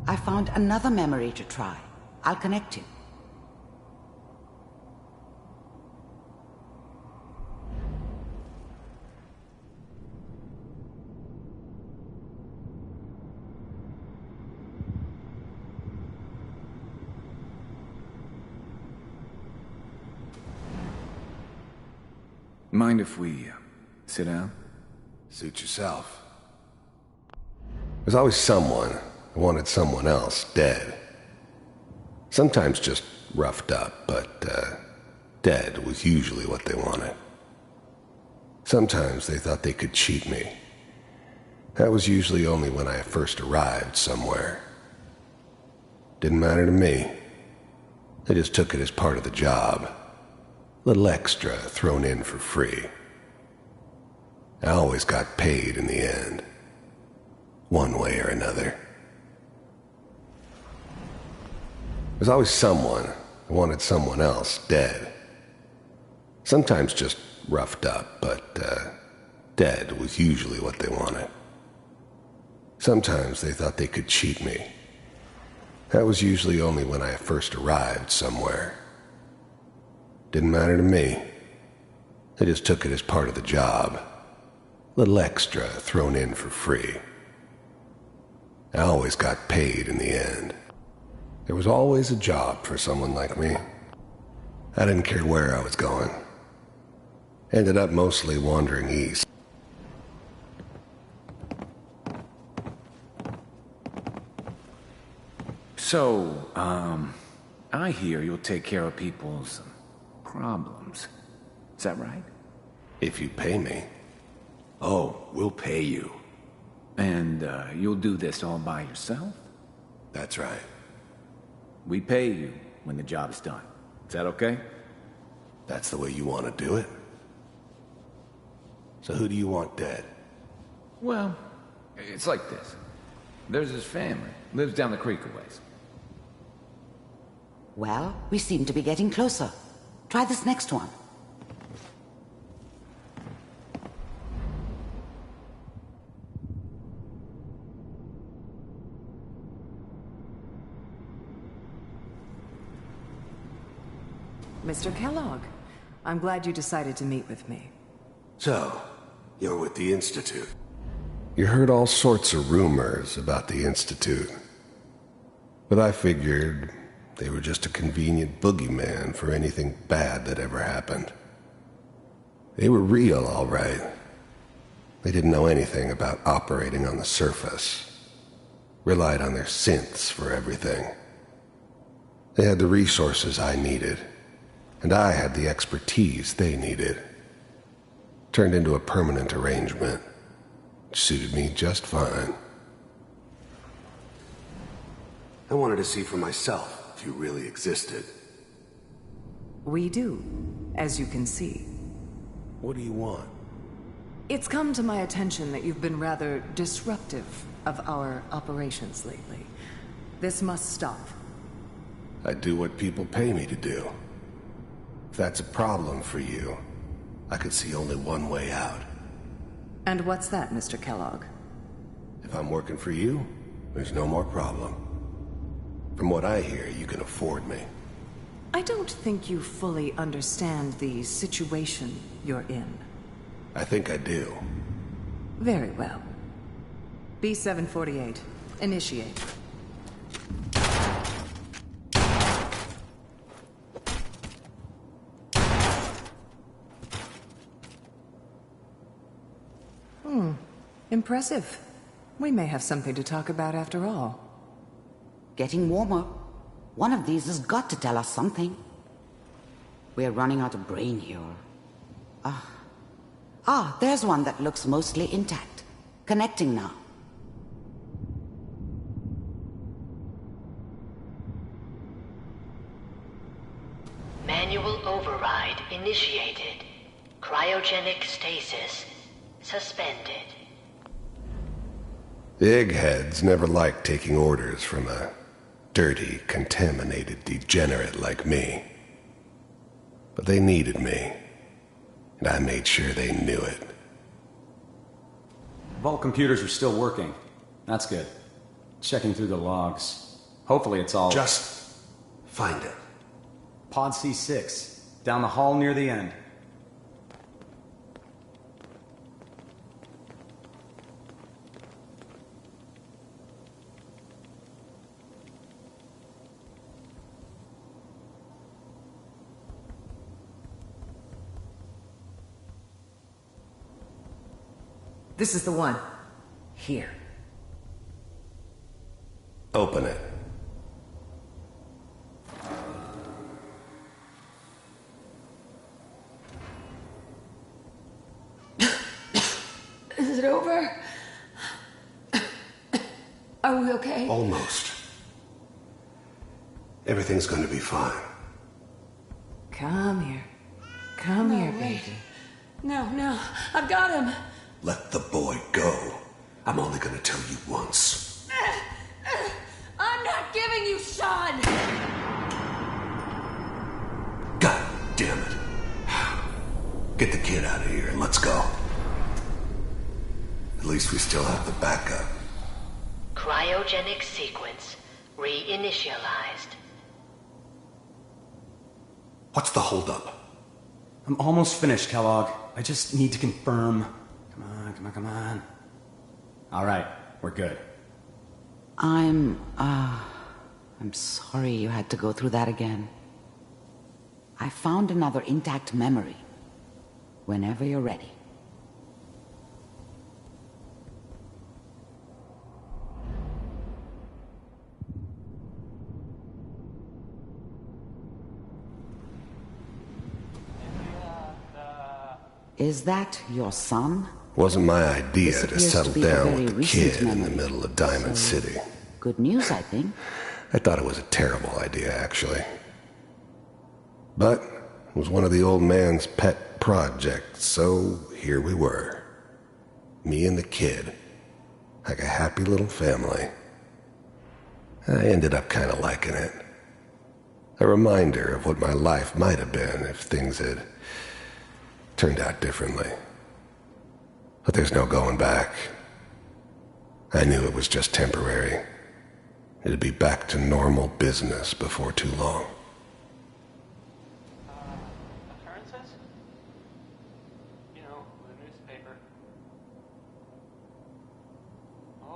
I found another memory to try. I'll connect you. Mind if we sit down? Suit yourself. There's always someone who wanted someone else dead. Sometimes just roughed up, but dead was usually what they wanted. Sometimes they thought they could cheat me. That was usually only when I first arrived somewhere. Didn't matter to me. I just took it as part of the job. Little extra thrown in for free. I always got paid in the end. One way or another. There's always someone who wanted someone else dead. Sometimes just roughed up, but dead was usually what they wanted. Sometimes they thought they could cheat me. That was usually only when I first arrived somewhere. Didn't matter to me. I just took it as part of the job. Little extra thrown in for free. I always got paid in the end. There was always a job for someone like me. I didn't care where I was going. Ended up mostly wandering east. So, I hear you'll take care of people's problems. Is that right? If you pay me. Oh, we'll pay you. And, you'll do this all by yourself? That's right. We pay you when the job's done. Is that okay? That's the way you want to do it? So who do you want dead? Well, it's like this. There's his family. Lives down the creek a ways. Well, we seem to be getting closer. Try this next one. Mr. Kellogg, I'm glad you decided to meet with me. So, you're with the Institute. You heard all sorts of rumors about the Institute. But I figured they were just a convenient boogeyman for anything bad that ever happened. They were real, all right. They didn't know anything about operating on the surface. Relied on their synths for everything. They had the resources I needed, and I had the expertise they needed. Turned into a permanent arrangement. Suited me just fine. I wanted to see for myself if you really existed. We do, as you can see. What do you want? It's come to my attention that you've been rather disruptive of our operations lately. This must stop. I do what people pay me to do. If that's a problem for you, I could see only one way out. And what's that, Mr. Kellogg? If I'm working for you, there's no more problem. From what I hear, you can afford me. I don't think you fully understand the situation you're in. I think I do. Very well. B-748, initiate. Impressive. We may have something to talk about after all. Getting warmer. One of these has got to tell us something. We're running out of brain here. There's one that looks mostly intact. Connecting now. Manual override initiated. Cryogenic stasis suspended. The eggheads never liked taking orders from a dirty, contaminated degenerate like me. But they needed me, and I made sure they knew it. Vault computers are still working. That's good. Checking through the logs. Hopefully it's all... Just find it. Pod C6, down the hall near the end. This is the one. Here. Open it. Is it over? Are we okay? Almost. Everything's going to be fine. Come here. Come here, wait. baby. No, I've got him. Let the boy go. I'm only going to tell you once. I'm not giving you Sean! God damn it. Get the kid out of here and let's go. At least we still have the backup. Cryogenic sequence reinitialized. What's the holdup? I'm almost finished, Kellogg. I just need to confirm. Come on. All right, we're good. I'm sorry you had to go through that again. I found another intact memory. Whenever you're ready. Is that your son? Wasn't my idea This to appears settle to be a down very with the recent kid in the memory. middle of Diamond So, City. Good news, I think. I thought it was a terrible idea, actually. But it was one of the old man's pet projects, so here we were. Me and the kid. Like a happy little family. I ended up kind of liking it. A reminder of what my life might have been if things had turned out differently. But there's no going back. I knew it was just temporary. It'd be back to normal business before too long.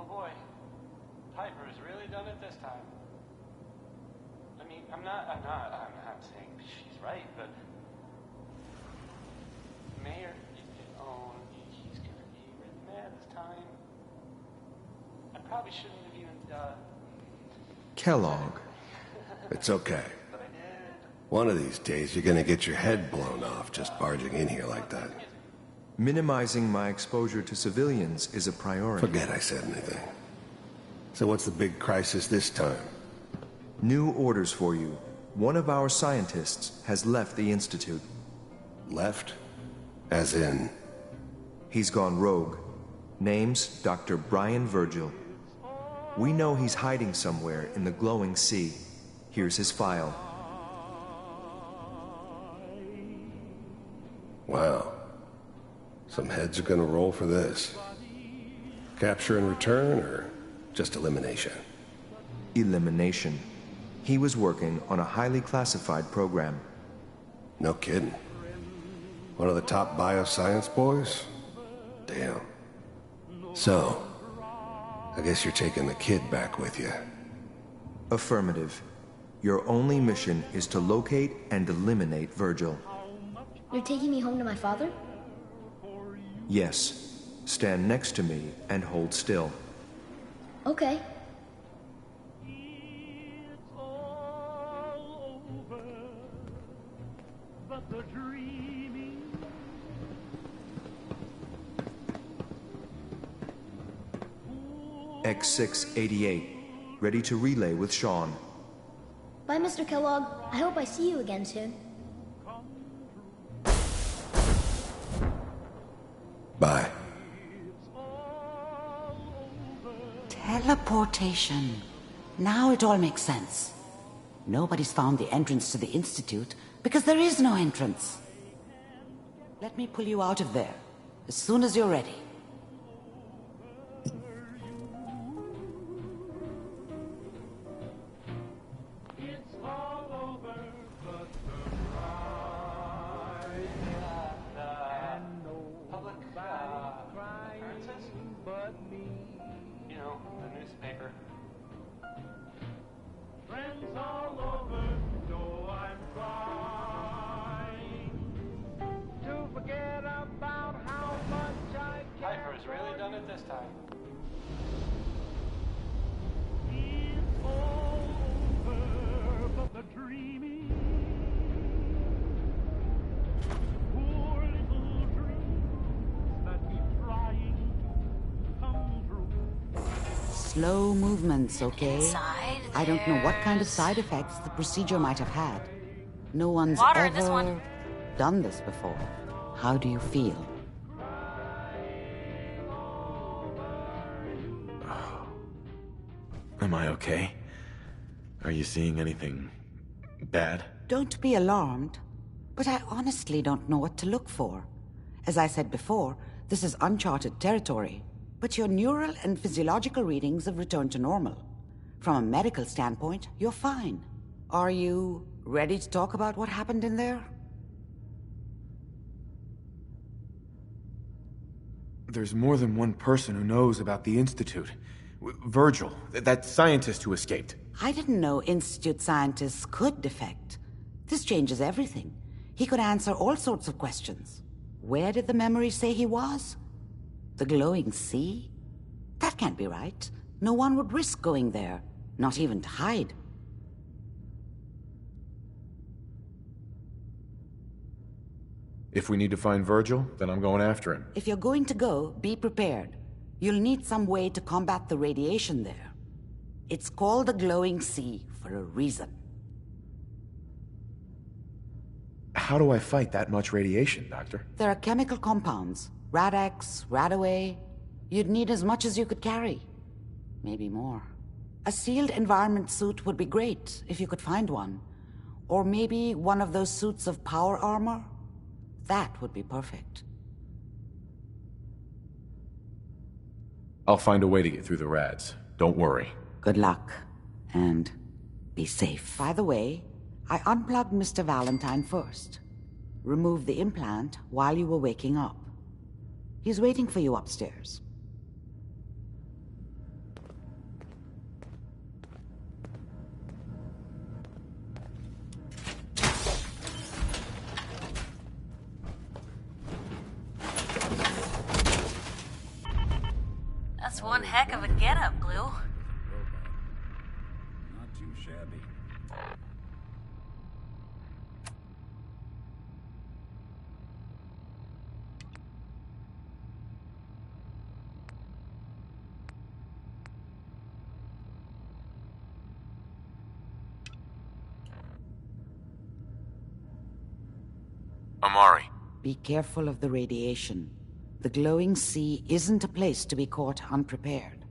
Oh boy. Piper's really done it this time. I mean, I'm not saying she's right, but Mayor, he's gonna be really mad this time. I probably shouldn't have even, Kellogg. It's okay. One of these days, you're gonna get your head blown off just barging in here like that. Minimizing my exposure to civilians is a priority. Forget I said anything. So what's the big crisis this time? New orders for you. One of our scientists has left the Institute. Left? As in? He's gone rogue. Name's Dr. Brian Virgil. We know he's hiding somewhere in the glowing sea. Here's his file. Wow. Some heads are gonna roll for this. Capture and return, or just elimination? Elimination. He was working on a highly classified program. No kidding. One of the top bioscience boys? Damn. So, I guess you're taking the kid back with you. Affirmative. Your only mission is to locate and eliminate Virgil. You're taking me home to my father? Yes. Stand next to me and hold still. Okay. X688. Ready to relay with Sean. Bye, Mr. Kellogg. I hope I see you again soon. Bye. Teleportation. Now it all makes sense. Nobody's found the entrance to the Institute because there is no entrance. Let me pull you out of there as soon as you're ready. Piper's really done it this time. Slow movements, okay? Inside I don't know what kind of side effects the procedure might have had. No one's Water, this ever one. done this before. How do you feel? Am I okay? Are you seeing anything bad? Don't be alarmed, but I honestly don't know what to look for. As I said before, this is uncharted territory, but your neural and physiological readings have returned to normal. From a medical standpoint, you're fine. Are you ready to talk about what happened in there? There's more than one person who knows about the Institute. Virgil, that scientist who escaped. I didn't know Institute scientists could defect. This changes everything. He could answer all sorts of questions. Where did the memory say he was? The glowing sea? That can't be right. No one would risk going there, not even to hide. If we need to find Virgil, then I'm going after him. If you're going to go, be prepared. You'll need some way to combat the radiation there. It's called the glowing sea for a reason. How do I fight that much radiation, Doctor? There are chemical compounds. Rad-X, Radaway. You'd need as much as you could carry. Maybe more. A sealed environment suit would be great, if you could find one. Or maybe one of those suits of power armor? That would be perfect. I'll find a way to get through the rads. Don't worry. Good luck. And be safe. By the way, I unplugged Mr. Valentine first. Removed the implant while you were waking up. He's waiting for you upstairs. one heck of a getup, Blue. Not too shabby. Amari. Be careful of the radiation. The glowing sea isn't a place to be caught unprepared.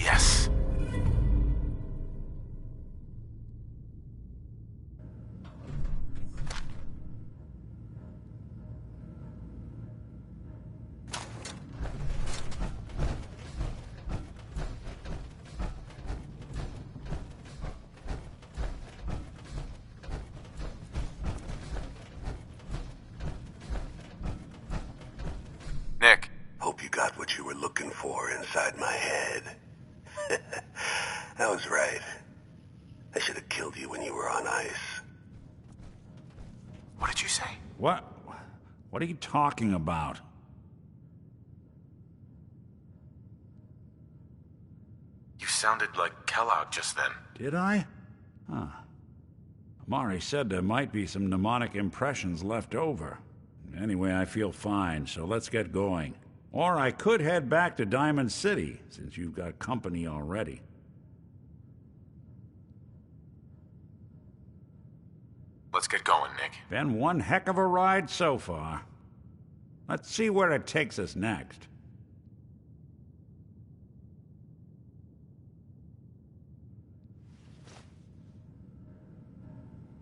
Yes. Nick. Hope you got what you were looking for inside my head. I was right. I should have killed you when you were on ice. What did you say? What? What are you talking about? You sounded like Kellogg just then. Did I? Huh. Amari said there might be some mnemonic impressions left over. Anyway, I feel fine, so let's get going. Or I could head back to Diamond City, since you've got company already. Let's get going, Nick. Been one heck of a ride so far. Let's see where it takes us next.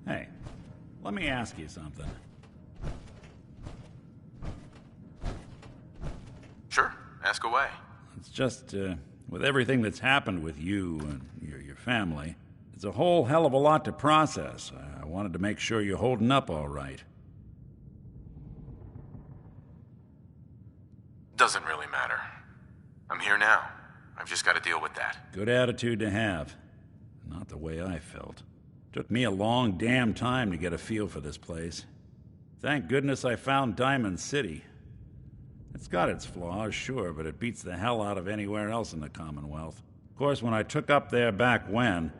Hey, let me ask you something. Sure, ask away. It's just, with everything that's happened with you and your family, it's a whole hell of a lot to process. I wanted to make sure you're holding up all right. Doesn't really matter. I'm here now. I've just got to deal with that. Good attitude to have. Not the way I felt. Took me a long damn time to get a feel for this place. Thank goodness I found Diamond City. It's got its flaws, sure, but it beats the hell out of anywhere else in the Commonwealth. Of course, when I took up there back when,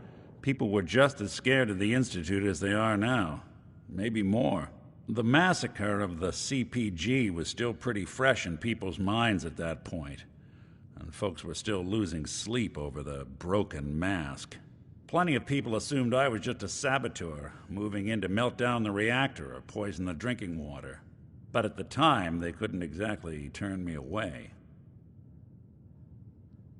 people were just as scared of the Institute as they are now. Maybe more. The massacre of the CPG was still pretty fresh in people's minds at that point, and folks were still losing sleep over the broken mask. Plenty of people assumed I was just a saboteur, moving in to melt down the reactor or poison the drinking water. But at the time, they couldn't exactly turn me away.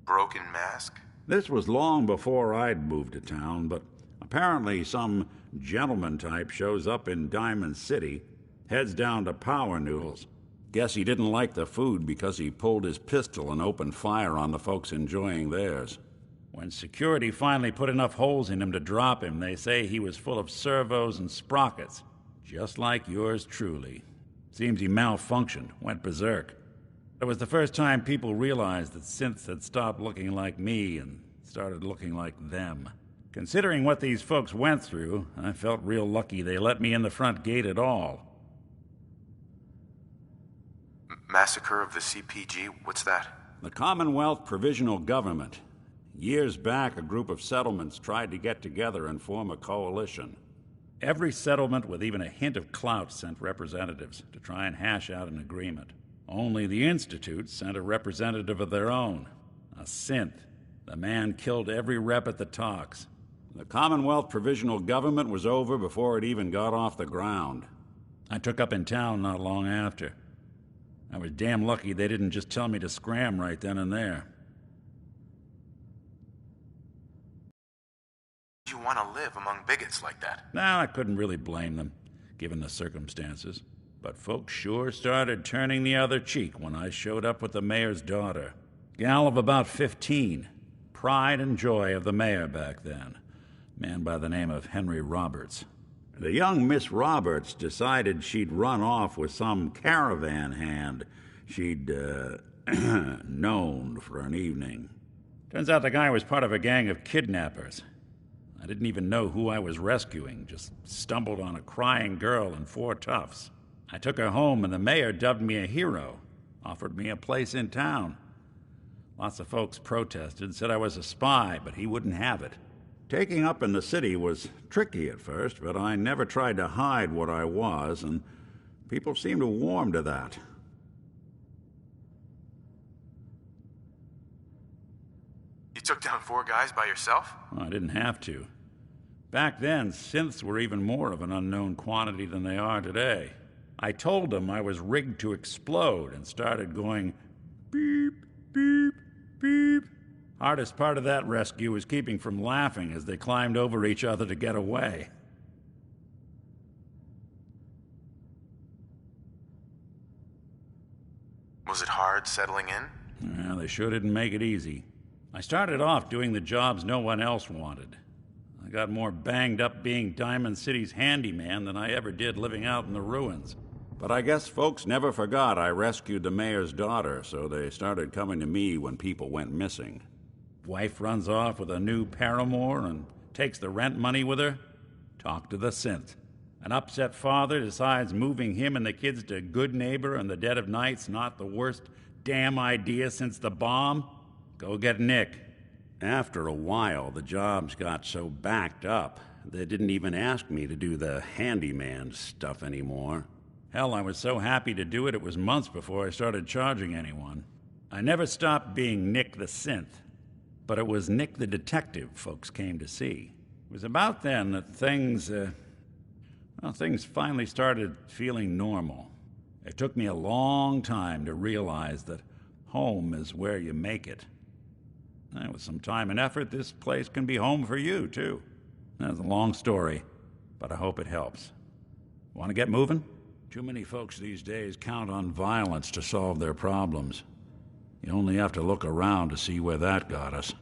Broken mask? This was long before I'd moved to town, but apparently some gentleman type shows up in Diamond City, heads down to Power Noodles. Guess he didn't like the food because he pulled his pistol and opened fire on the folks enjoying theirs. When security finally put enough holes in him to drop him, they say he was full of servos and sprockets, just like yours truly. Seems he malfunctioned, went berserk. It was the first time people realized that synths had stopped looking like me and started looking like them. Considering what these folks went through, I felt real lucky they let me in the front gate at all. Massacre of the CPG? What's that? The Commonwealth Provisional Government. Years back, a group of settlements tried to get together and form a coalition. Every settlement with even a hint of clout sent representatives to try and hash out an agreement. Only the Institute sent a representative of their own, a synth. The man killed every rep at the talks. The Commonwealth Provisional Government was over before it even got off the ground. I took up in town not long after. I was damn lucky they didn't just tell me to scram right then and there. You want to live among bigots like that? Nah, I couldn't really blame them, given the circumstances. But folks sure started turning the other cheek when I showed up with the mayor's daughter. Gal of about 15. Pride and joy of the mayor back then. man by the name of Henry Roberts. The young Miss Roberts decided she'd run off with some caravan hand she'd, known for an evening. Turns out the guy was part of a gang of kidnappers. I didn't even know who I was rescuing, just stumbled on a crying girl and 4 toughs. I took her home and the mayor dubbed me a hero, offered me a place in town. Lots of folks protested, said I was a spy, but he wouldn't have it. Taking up in the city was tricky at first, but I never tried to hide what I was, and people seemed to warm to that. You took down 4 guys by yourself? Well, I didn't have to. Back then, synths were even more of an unknown quantity than they are today. I told them I was rigged to explode and started going beep, beep, beep. Hardest part of that rescue was keeping from laughing as they climbed over each other to get away. Was it hard settling in? Well, they sure didn't make it easy. I started off doing the jobs no one else wanted. I got more banged up being Diamond City's handyman than I ever did living out in the ruins. But I guess folks never forgot I rescued the mayor's daughter, so they started coming to me when people went missing. Wife runs off with a new paramour and takes the rent money with her. Talk to the synth. An upset father decides moving him and the kids to Good Neighbor in the dead of night's not the worst damn idea since the bomb. Go get Nick. After a while, the jobs got so backed up, they didn't even ask me to do the handyman stuff anymore. Hell, I was so happy to do it, it was months before I started charging anyone. I never stopped being Nick the Synth, but it was Nick the Detective folks came to see. It was about then that things finally started feeling normal. It took me a long time to realize that home is where you make it. And with some time and effort, this place can be home for you, too. That's a long story, but I hope it helps. Want to get moving? Too many folks these days count on violence to solve their problems. You only have to look around to see where that got us.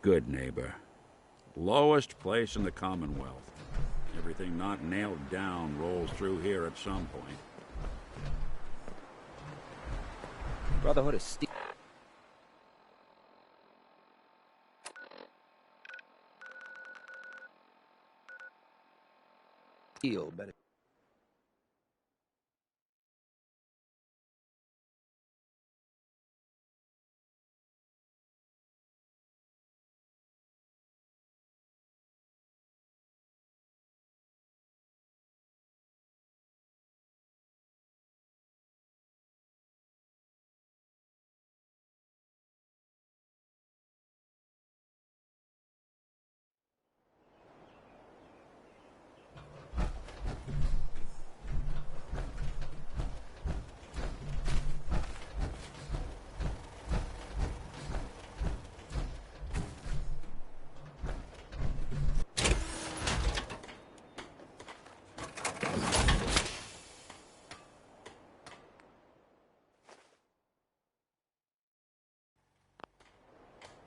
Good Neighbor. Lowest place in the Commonwealth. Everything not nailed down rolls through here at some point. Brotherhood of Steel. Better.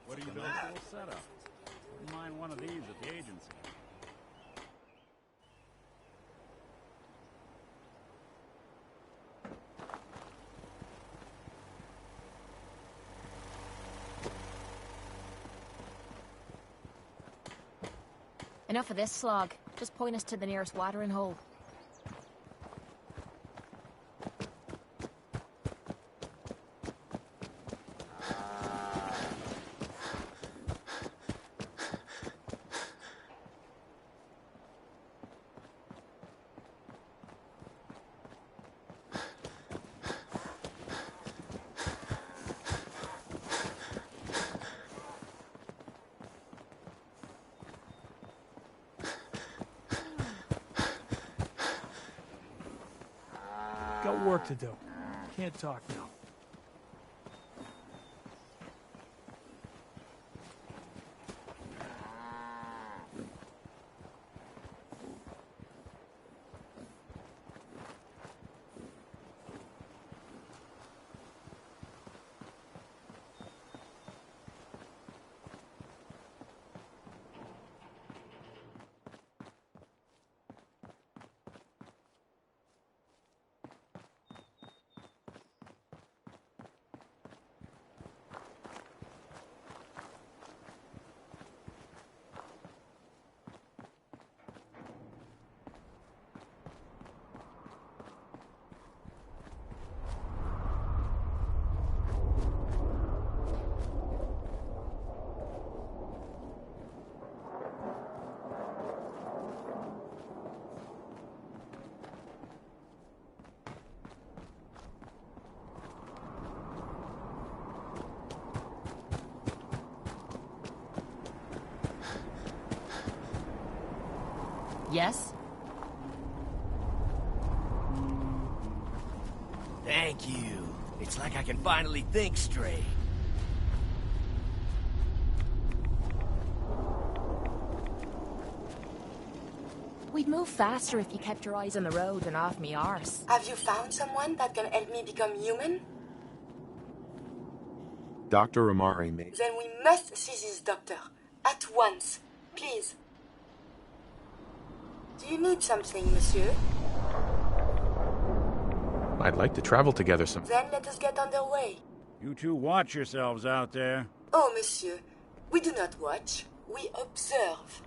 What do you know? Full setup. Wouldn't mind one of these at the agency. Enough of this slog. Just point us to the nearest watering hole. Got work to do. Can't talk now. Yes? Thank you. It's like I can finally think straight. We'd move faster if you kept your eyes on the road and off me arse. Have you found someone that can help me become human? Dr. Amari may... Then we must see this doctor. At once. Please. Do you need something, monsieur? I'd like to travel together some... Then let us get underway. You two watch yourselves out there. Oh, monsieur. We do not watch. We observe.